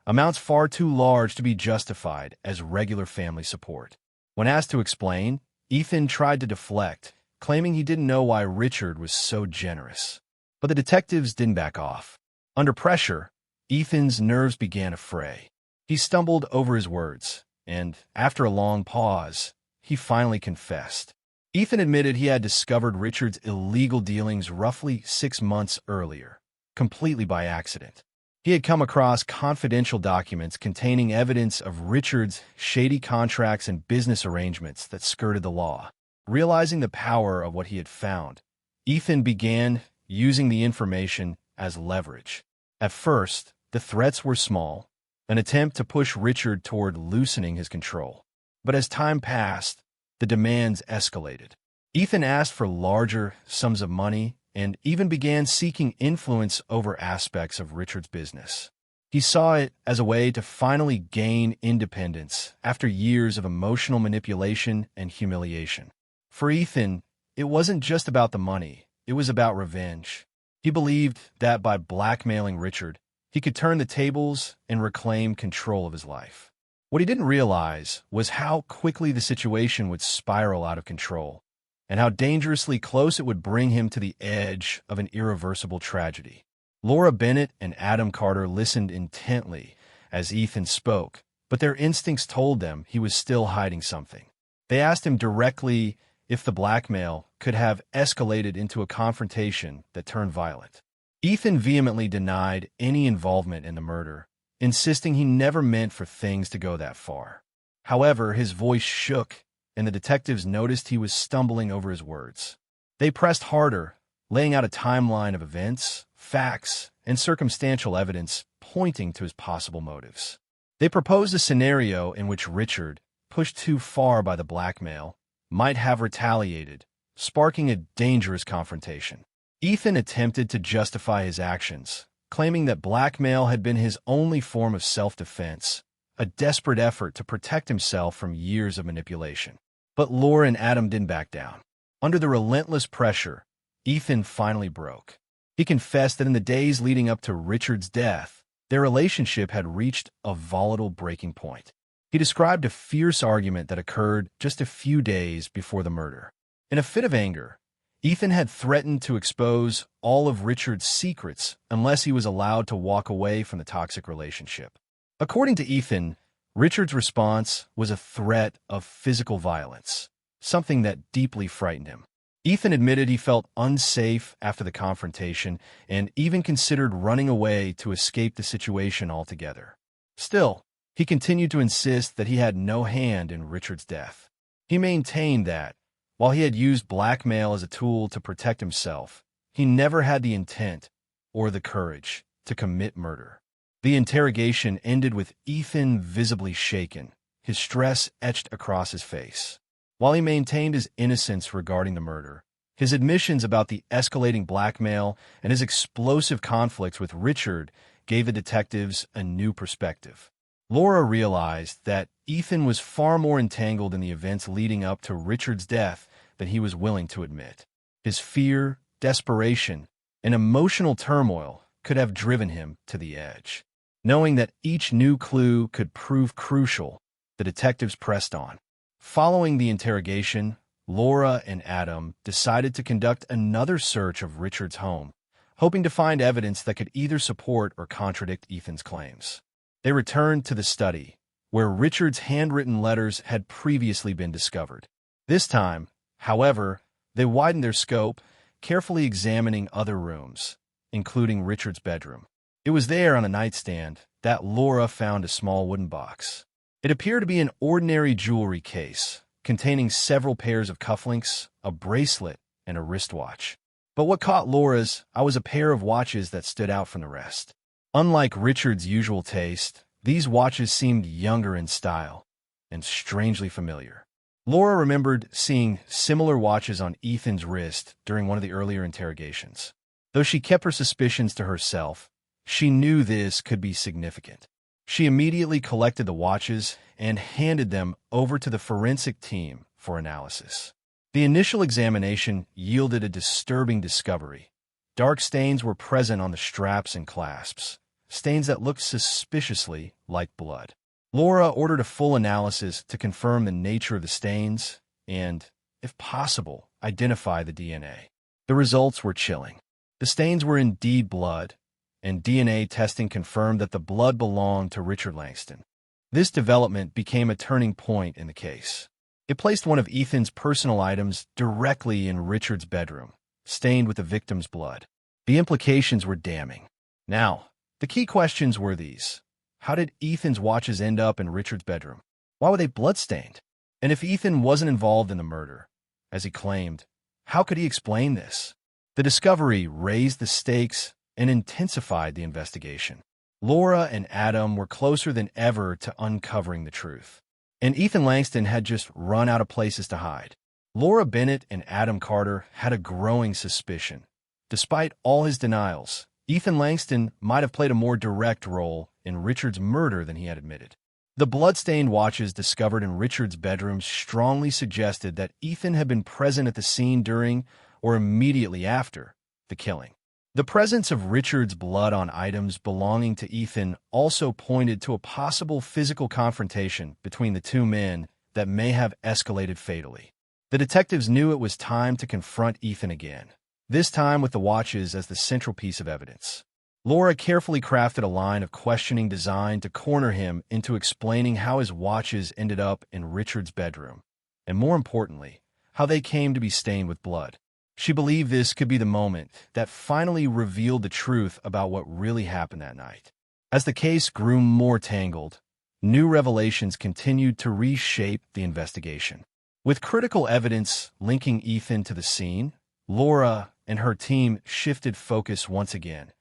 amounts far too large to be justified as regular family support. When asked to explain, Ethan tried to deflect, claiming he didn't know why Richard was so generous. But the detectives didn't back off. Under pressure, Ethan's nerves began to fray. He stumbled over his words, and after a long pause, he finally confessed. Ethan admitted he had discovered Richard's illegal dealings roughly 6 months earlier, completely by accident. He had come across confidential documents containing evidence of Richard's shady contracts and business arrangements that skirted the law. Realizing the power of what he had found, Ethan began using the information as leverage. At first, the threats were small, an attempt to push Richard toward loosening his control. But as time passed, the demands escalated. Ethan asked for larger sums of money and even began seeking influence over aspects of Richard's business. He saw it as a way to finally gain independence after years of emotional manipulation and humiliation. For Ethan, it wasn't just about the money, it was about revenge. He believed that by blackmailing Richard, he could turn the tables and reclaim control of his life. What he didn't realize was how quickly the situation would spiral out of control, and how dangerously close it would bring him to the edge of an irreversible tragedy. Laura Bennett and Adam Carter listened intently as Ethan spoke, but their instincts told them he was still hiding something. They asked him directly if the blackmail could have escalated into a confrontation that turned violent. Ethan vehemently denied any involvement in the murder, insisting he never meant for things to go that far. However, his voice shook, and the detectives noticed he was stumbling over his words. They pressed harder, laying out a timeline of events, facts, and circumstantial evidence pointing to his possible motives. They proposed a scenario in which Richard, pushed too far by the blackmail, might have retaliated, sparking a dangerous confrontation. Ethan attempted to justify his actions, claiming that blackmail had been his only form of self-defense, a desperate effort to protect himself from years of manipulation. But Laura and Adam didn't back down. Under the relentless pressure, Ethan finally broke. He confessed that in the days leading up to Richard's death, their relationship had reached a volatile breaking point. He described a fierce argument that occurred just a few days before the murder. In a fit of anger, Ethan had threatened to expose all of Richard's secrets unless he was allowed to walk away from the toxic relationship. According to Ethan, Richard's response was a threat of physical violence, something that deeply frightened him. Ethan admitted he felt unsafe after the confrontation and even considered running away to escape the situation altogether. Still, he continued to insist that he had no hand in Richard's death. He maintained that, while he had used blackmail as a tool to protect himself, he never had the intent or the courage to commit murder. The interrogation ended with Ethan visibly shaken, his stress etched across his face. While he maintained his innocence regarding the murder, his admissions about the escalating blackmail and his explosive conflicts with Richard gave the detectives a new perspective. Laura realized that Ethan was far more entangled in the events leading up to Richard's death than he was willing to admit. His fear, desperation, and emotional turmoil could have driven him to the edge. Knowing that each new clue could prove crucial, the detectives pressed on. Following the interrogation, Laura and Adam decided to conduct another search of Richard's home, hoping to find evidence that could either support or contradict Ethan's claims. They returned to the study, where Richard's handwritten letters had previously been discovered. This time, however, they widened their scope, carefully examining other rooms, including Richard's bedroom. It was there on a nightstand that Laura found a small wooden box. It appeared to be an ordinary jewelry case, containing several pairs of cufflinks, a bracelet, and a wristwatch. But what caught Laura's eye was a pair of watches that stood out from the rest. Unlike Richard's usual taste, these watches seemed younger in style and strangely familiar. Laura remembered seeing similar watches on Ethan's wrist during one of the earlier interrogations. Though she kept her suspicions to herself, she knew this could be significant. She immediately collected the watches and handed them over to the forensic team for analysis. The initial examination yielded a disturbing discovery. Dark stains were present on the straps and clasps, stains that looked suspiciously like blood. Laura ordered a full analysis to confirm the nature of the stains and, if possible, identify the DNA. The results were chilling. The stains were indeed blood, and DNA testing confirmed that the blood belonged to Richard Langston. This development became a turning point in the case. It placed one of Ethan's personal items directly in Richard's bedroom, stained with the victim's blood. The implications were damning. Now, the key questions were these. How did Ethan's watches end up in Richard's bedroom? Why were they bloodstained? And if Ethan wasn't involved in the murder, as he claimed, how could he explain this? The discovery raised the stakes and intensified the investigation. Laura and Adam were closer than ever to uncovering the truth. And Ethan Langston had just run out of places to hide. Laura Bennett and Adam Carter had a growing suspicion. Despite all his denials, Ethan Langston might have played a more direct role in Richard's murder than he had admitted. The blood-stained watches discovered in Richard's bedroom strongly suggested that Ethan had been present at the scene during or immediately after the killing. The presence of Richard's blood on items belonging to Ethan also pointed to a possible physical confrontation between the two men that may have escalated fatally. The detectives knew it was time to confront Ethan again, this time with the watches as the central piece of evidence. Laura carefully crafted a line of questioning designed to corner him into explaining how his watches ended up in Richard's bedroom, and more importantly, how they came to be stained with blood. She believed this could be the moment that finally revealed the truth about what really happened that night. As the case grew more tangled, new revelations continued to reshape the investigation. With critical evidence linking Ethan to the scene, Laura and her team shifted focus once again,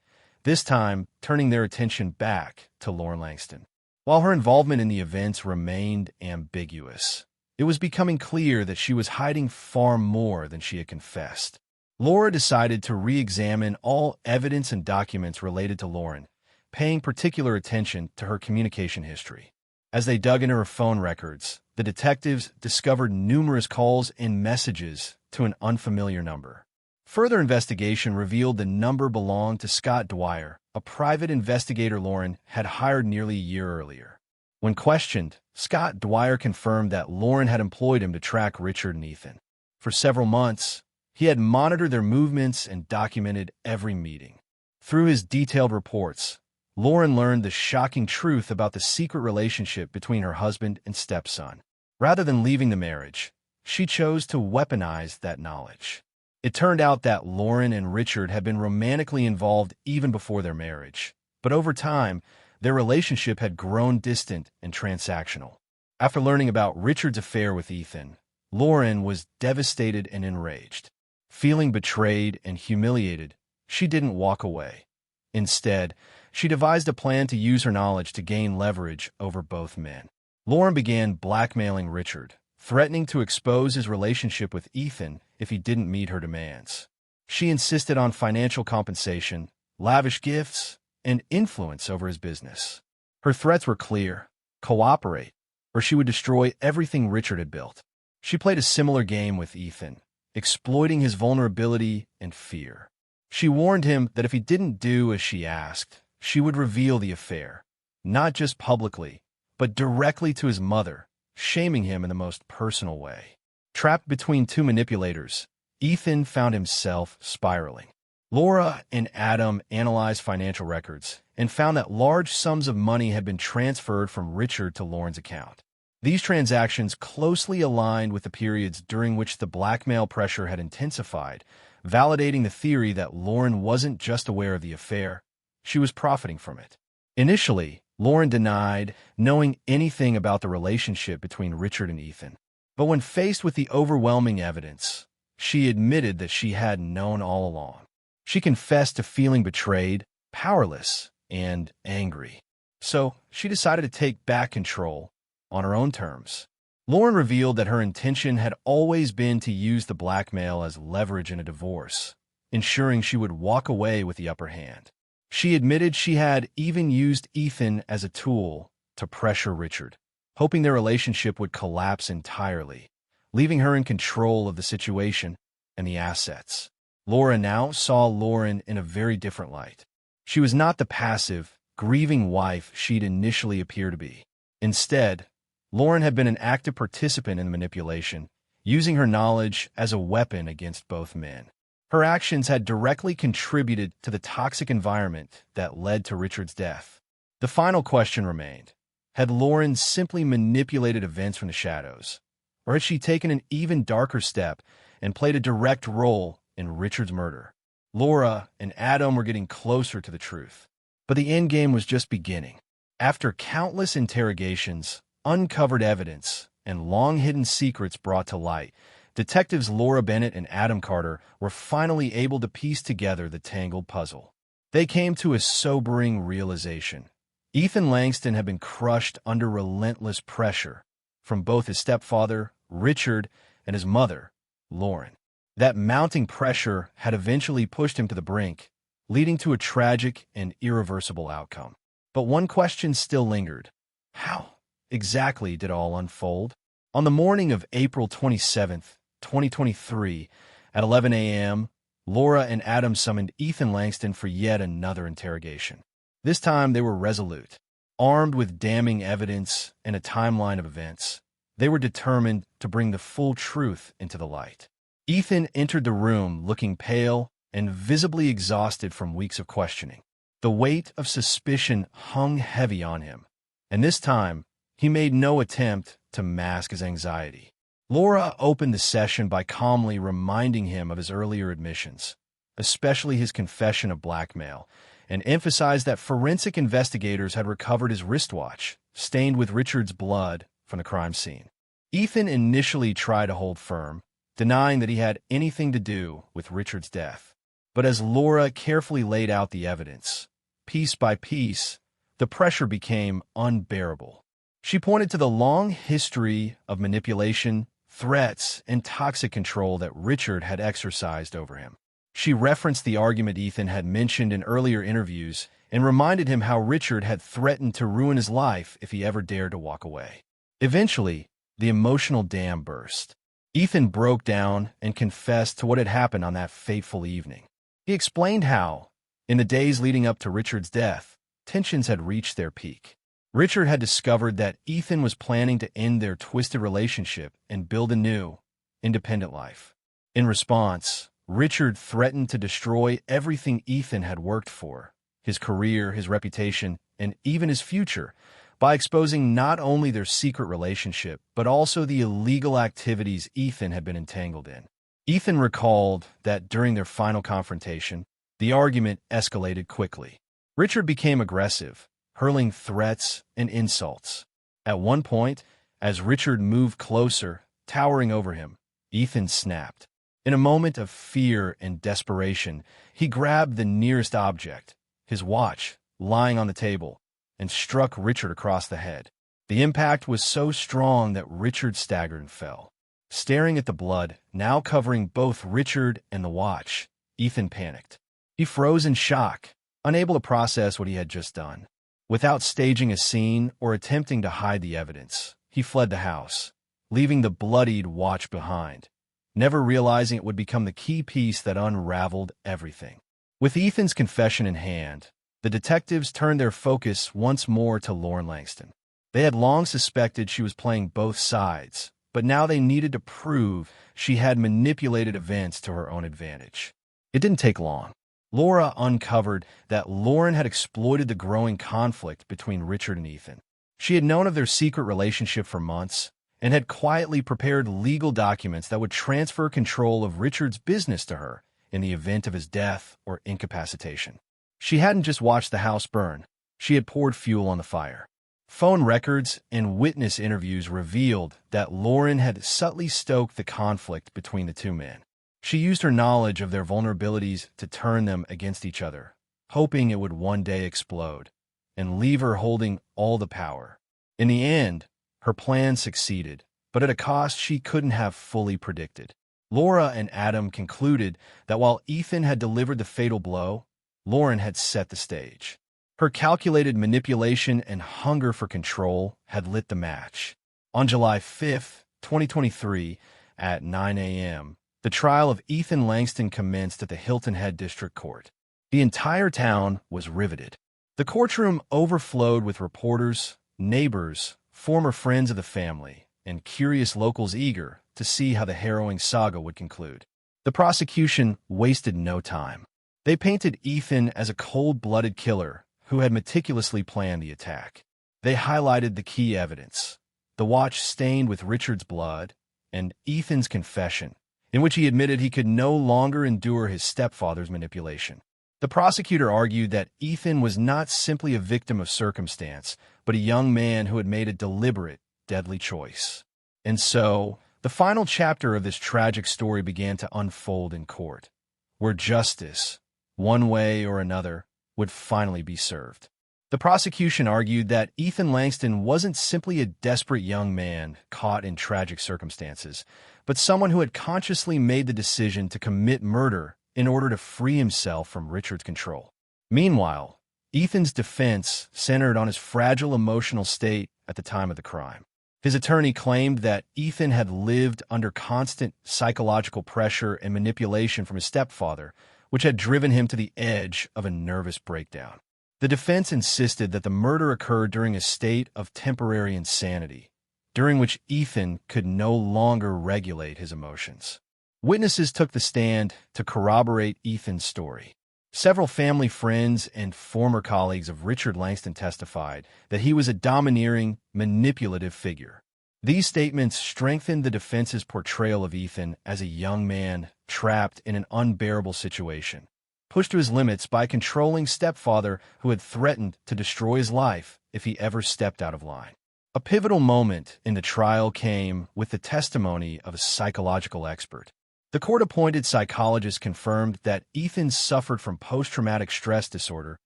this time turning their attention back to Lauren Langston. While her involvement in the events remained ambiguous, it was becoming clear that she was hiding far more than she had confessed. Laura decided to re-examine all evidence and documents related to Lauren, paying particular attention to her communication history. As they dug into her phone records, the detectives discovered numerous calls and messages to an unfamiliar number. Further investigation revealed the number belonged to Scott Dwyer, a private investigator Lauren had hired nearly a year earlier. When questioned, Scott Dwyer confirmed that Lauren had employed him to track Richard and Ethan. For several months, he had monitored their movements and documented every meeting. Through his detailed reports, Lauren learned the shocking truth about the secret relationship between her husband and stepson. Rather than leaving the marriage, she chose to weaponize that knowledge. It turned out that Lauren and Richard had been romantically involved even before their marriage, but over time, their relationship had grown distant and transactional. After learning about Richard's affair with Ethan, Lauren was devastated and enraged. Feeling betrayed and humiliated, she didn't walk away. Instead, she devised a plan to use her knowledge to gain leverage over both men. Lauren began blackmailing Richard, threatening to expose his relationship with Ethan if he didn't meet her demands. She insisted on financial compensation, lavish gifts, and influence over his business. Her threats were clear: cooperate, or she would destroy everything Richard had built. She played a similar game with Ethan, exploiting his vulnerability and fear. She warned him that if he didn't do as she asked, she would reveal the affair, not just publicly, but directly to his mother, shaming him in the most personal way. Trapped between two manipulators, Ethan found himself spiraling. Laura and Adam analyzed financial records and found that large sums of money had been transferred from Richard to Lauren's account. These transactions closely aligned with the periods during which the blackmail pressure had intensified, validating the theory that Lauren wasn't just aware of the affair, she was profiting from it. Initially, Lauren denied knowing anything about the relationship between Richard and Ethan. But when faced with the overwhelming evidence, she admitted that she had known all along. She confessed to feeling betrayed, powerless, and angry. So she decided to take back control on her own terms. Lauren revealed that her intention had always been to use the blackmail as leverage in a divorce, ensuring she would walk away with the upper hand. She admitted she had even used Ethan as a tool to pressure Richard, hoping their relationship would collapse entirely, leaving her in control of the situation and the assets. Laura now saw Lauren in a very different light. She was not the passive, grieving wife she'd initially appeared to be. Instead, Lauren had been an active participant in the manipulation, using her knowledge as a weapon against both men. Her actions had directly contributed to the toxic environment that led to Richard's death. The final question remained: had Lauren simply manipulated events from the shadows, or had she taken an even darker step and played a direct role in Richard's murder? Laura and Adam were getting closer to the truth, but the endgame was just beginning. After countless interrogations, uncovered evidence, and long-hidden secrets brought to light, detectives Laura Bennett and Adam Carter were finally able to piece together the tangled puzzle. They came to a sobering realization. Ethan Langston had been crushed under relentless pressure from both his stepfather, Richard, and his mother, Lauren. That mounting pressure had eventually pushed him to the brink, leading to a tragic and irreversible outcome. But one question still lingered. How exactly did it all unfold? On the morning of April 27th, 2023, at 11 a.m., Laura and Adam summoned Ethan Langston for yet another interrogation. This time they were resolute. Armed with damning evidence and a timeline of events, they were determined to bring the full truth into the light. Ethan entered the room looking pale and visibly exhausted from weeks of questioning. The weight of suspicion hung heavy on him, and this time he made no attempt to mask his anxiety. Laura opened the session by calmly reminding him of his earlier admissions, especially his confession of blackmail, and emphasized that forensic investigators had recovered his wristwatch, stained with Richard's blood, from the crime scene. Ethan initially tried to hold firm, denying that he had anything to do with Richard's death. But as Laura carefully laid out the evidence, piece by piece, the pressure became unbearable. She pointed to the long history of manipulation, threats, and toxic control that Richard had exercised over him. She referenced the argument Ethan had mentioned in earlier interviews and reminded him how Richard had threatened to ruin his life if he ever dared to walk away. Eventually, the emotional dam burst. Ethan broke down and confessed to what had happened on that fateful evening. He explained how, in the days leading up to Richard's death, tensions had reached their peak. Richard had discovered that Ethan was planning to end their twisted relationship and build a new, independent life. In response, Richard threatened to destroy everything Ethan had worked for, his career, his reputation, and even his future, by exposing not only their secret relationship, but also the illegal activities Ethan had been entangled in. Ethan recalled that during their final confrontation, the argument escalated quickly. Richard became aggressive, hurling threats and insults. At one point, as Richard moved closer, towering over him, Ethan snapped. In a moment of fear and desperation, he grabbed the nearest object, his watch, lying on the table, and struck Richard across the head. The impact was so strong that Richard staggered and fell. Staring at the blood, now covering both Richard and the watch, Ethan panicked. He froze in shock, unable to process what he had just done. Without staging a scene or attempting to hide the evidence, he fled the house, leaving the bloodied watch behind, never realizing it would become the key piece that unraveled everything. With Ethan's confession in hand, the detectives turned their focus once more to Lauren Langston. They had long suspected she was playing both sides, but now they needed to prove she had manipulated events to her own advantage. It didn't take long. Laura uncovered that Lauren had exploited the growing conflict between Richard and Ethan. She had known of their secret relationship for months and had quietly prepared legal documents that would transfer control of Richard's business to her in the event of his death or incapacitation. She hadn't just watched the house burn. she had poured fuel on the fire. Phone records and witness interviews revealed that Lauren had subtly stoked the conflict between the two men. She used her knowledge of their vulnerabilities to turn them against each other, hoping it would one day explode and leave her holding all the power. In the end, her plan succeeded, but at a cost she couldn't have fully predicted. Laura and Adam concluded that while Ethan had delivered the fatal blow, Lauren had set the stage. Her calculated manipulation and hunger for control had lit the match. On July 5, 2023, at 9 a.m., the trial of Ethan Langston commenced at the Hilton Head District Court. The entire town was riveted. The courtroom overflowed with reporters, neighbors, former friends of the family, and curious locals eager to see how the harrowing saga would conclude. The prosecution wasted no time. They painted Ethan as a cold-blooded killer who had meticulously planned the attack. They highlighted the key evidence: the watch stained with Richard's blood, and Ethan's confession, in which he admitted he could no longer endure his stepfather's manipulation. The prosecutor argued that Ethan was not simply a victim of circumstance, but a young man who had made a deliberate, deadly choice. And so, the final chapter of this tragic story began to unfold in court, where justice, one way or another, would finally be served. The prosecution argued that Ethan Langston wasn't simply a desperate young man caught in tragic circumstances, but someone who had consciously made the decision to commit murder in order to free himself from Richard's control. Meanwhile, Ethan's defense centered on his fragile emotional state at the time of the crime. His attorney claimed that Ethan had lived under constant psychological pressure and manipulation from his stepfather, which had driven him to the edge of a nervous breakdown. The defense insisted that the murder occurred during a state of temporary insanity, during which Ethan could no longer regulate his emotions. Witnesses took the stand to corroborate Ethan's story. Several family friends and former colleagues of Richard Langston testified that he was a domineering, manipulative figure. These statements strengthened the defense's portrayal of Ethan as a young man trapped in an unbearable situation, pushed to his limits by a controlling stepfather who had threatened to destroy his life if he ever stepped out of line. A pivotal moment in the trial came with the testimony of a psychological expert. The court-appointed psychologist confirmed that Ethan suffered from post-traumatic stress disorder,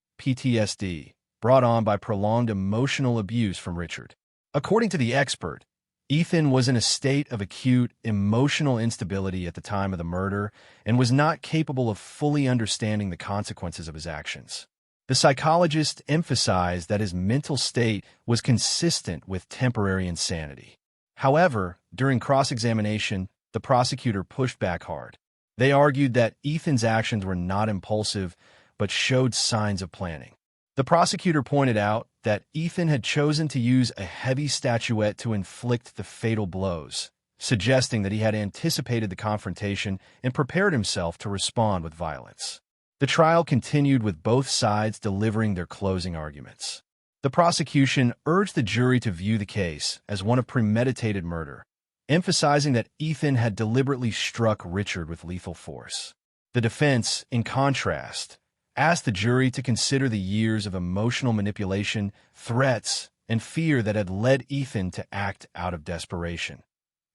PTSD, brought on by prolonged emotional abuse from Richard. According to the expert, Ethan was in a state of acute emotional instability at the time of the murder and was not capable of fully understanding the consequences of his actions. The psychologist emphasized that his mental state was consistent with temporary insanity. However, during cross-examination, the prosecutor pushed back hard. They argued that Ethan's actions were not impulsive, but showed signs of planning. The prosecutor pointed out that Ethan had chosen to use a heavy statuette to inflict the fatal blows, suggesting that he had anticipated the confrontation and prepared himself to respond with violence. The trial continued with both sides delivering their closing arguments. The prosecution urged the jury to view the case as one of premeditated murder, emphasizing that Ethan had deliberately struck Richard with lethal force. The defense, in contrast, asked the jury to consider the years of emotional manipulation, threats, and fear that had led Ethan to act out of desperation,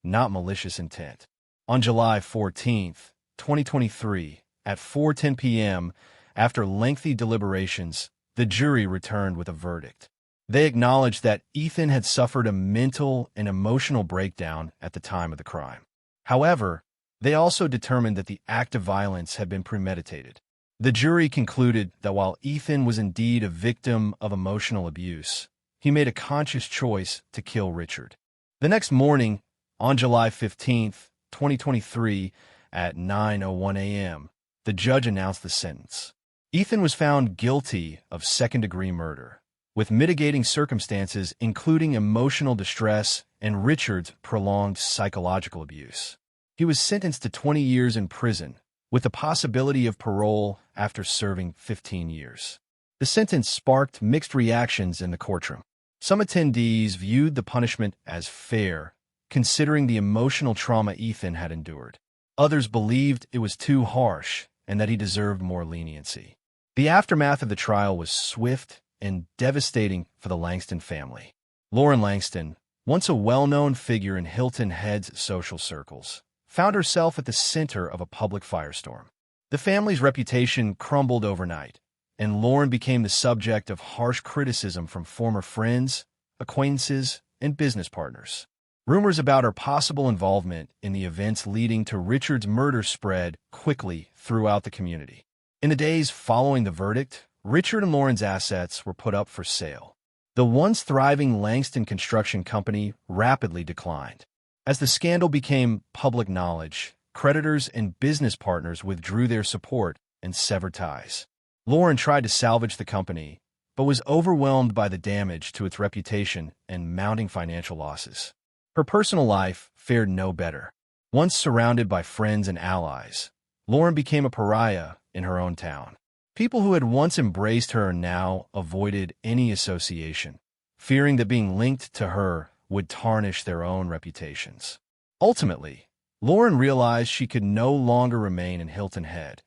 not malicious intent. On July 14, 2023, at 4:10 p.m., after lengthy deliberations, the jury returned with a verdict. They acknowledged that Ethan had suffered a mental and emotional breakdown at the time of the crime. However, they also determined that the act of violence had been premeditated. The jury concluded that while Ethan was indeed a victim of emotional abuse, he made a conscious choice to kill Richard. The next morning, on July 15, 2023, at 9:01 a.m., the judge announced the sentence. Ethan was found guilty of second-degree murder, with mitigating circumstances including emotional distress and Richard's prolonged psychological abuse. He was sentenced to 20 years in prison, with the possibility of parole after serving 15 years. The sentence sparked mixed reactions in the courtroom. Some attendees viewed the punishment as fair, considering the emotional trauma Ethan had endured. Others believed it was too harsh and that he deserved more leniency. The aftermath of the trial was swift and devastating for the Langston family. Lauren Langston, once a well-known figure in Hilton Head's social circles, found herself at the center of a public firestorm. The family's reputation crumbled overnight, and Lauren became the subject of harsh criticism from former friends, acquaintances, and business partners. Rumors about her possible involvement in the events leading to Richard's murder spread quickly throughout the community. In the days following the verdict, Richard and Lauren's assets were put up for sale. The once thriving Langston Construction Company rapidly declined. As the scandal became public knowledge, creditors and business partners withdrew their support and severed ties. Lauren tried to salvage the company, but was overwhelmed by the damage to its reputation and mounting financial losses. Her personal life fared no better. Once surrounded by friends and allies, Lauren became a pariah in her own town. People who had once embraced her now avoided any association, fearing that being linked to her would tarnish their own reputations. Ultimately, Lauren realized she could no longer remain in Hilton Head,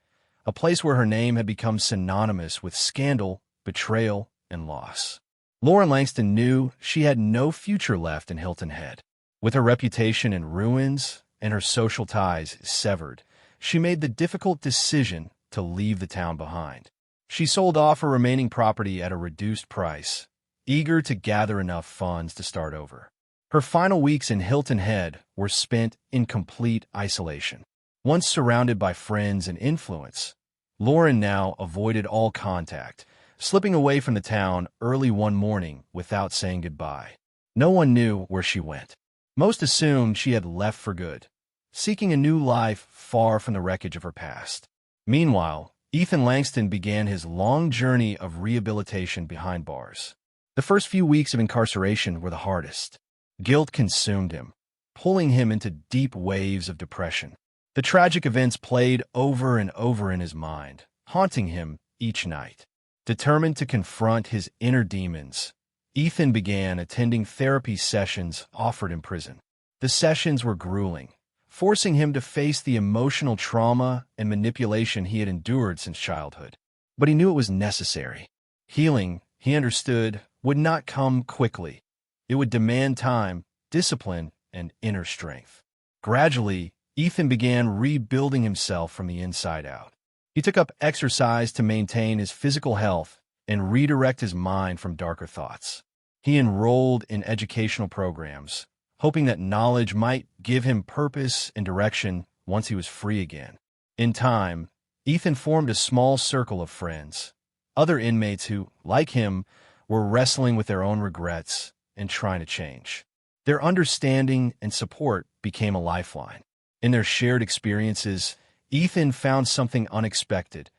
a place where her name had become synonymous with scandal, betrayal, and loss. Lauren Langston knew she had no future left in Hilton Head. With her reputation in ruins and her social ties severed, she made the difficult decision to leave the town behind. She sold off her remaining property at a reduced price, eager to gather enough funds to start over. Her final weeks in Hilton Head were spent in complete isolation. Once surrounded by friends and influence, Lauren now avoided all contact, slipping away from the town early one morning without saying goodbye. No one knew where she went. Most assumed she had left for good, seeking a new life far from the wreckage of her past. Meanwhile, Ethan Langston began his long journey of rehabilitation behind bars. The first few weeks of incarceration were the hardest. Guilt consumed him, pulling him into deep waves of depression. The tragic events played over and over in his mind, haunting him each night. Determined to confront his inner demons, Ethan began attending therapy sessions offered in prison. The sessions were grueling, forcing him to face the emotional trauma and manipulation he had endured since childhood. But he knew it was necessary. Healing, he understood, would not come quickly. It would demand time, discipline, and inner strength. Gradually, Ethan began rebuilding himself from the inside out. He took up exercise to maintain his physical health and redirect his mind from darker thoughts. He enrolled in educational programs, hoping that knowledge might give him purpose and direction once he was free again. In time, Ethan formed a small circle of friends, other inmates who, like him, were wrestling with their own regrets and trying to change. Their understanding and support became a lifeline. In their shared experiences, Ethan found something unexpected: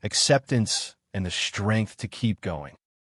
acceptance and the strength to keep going.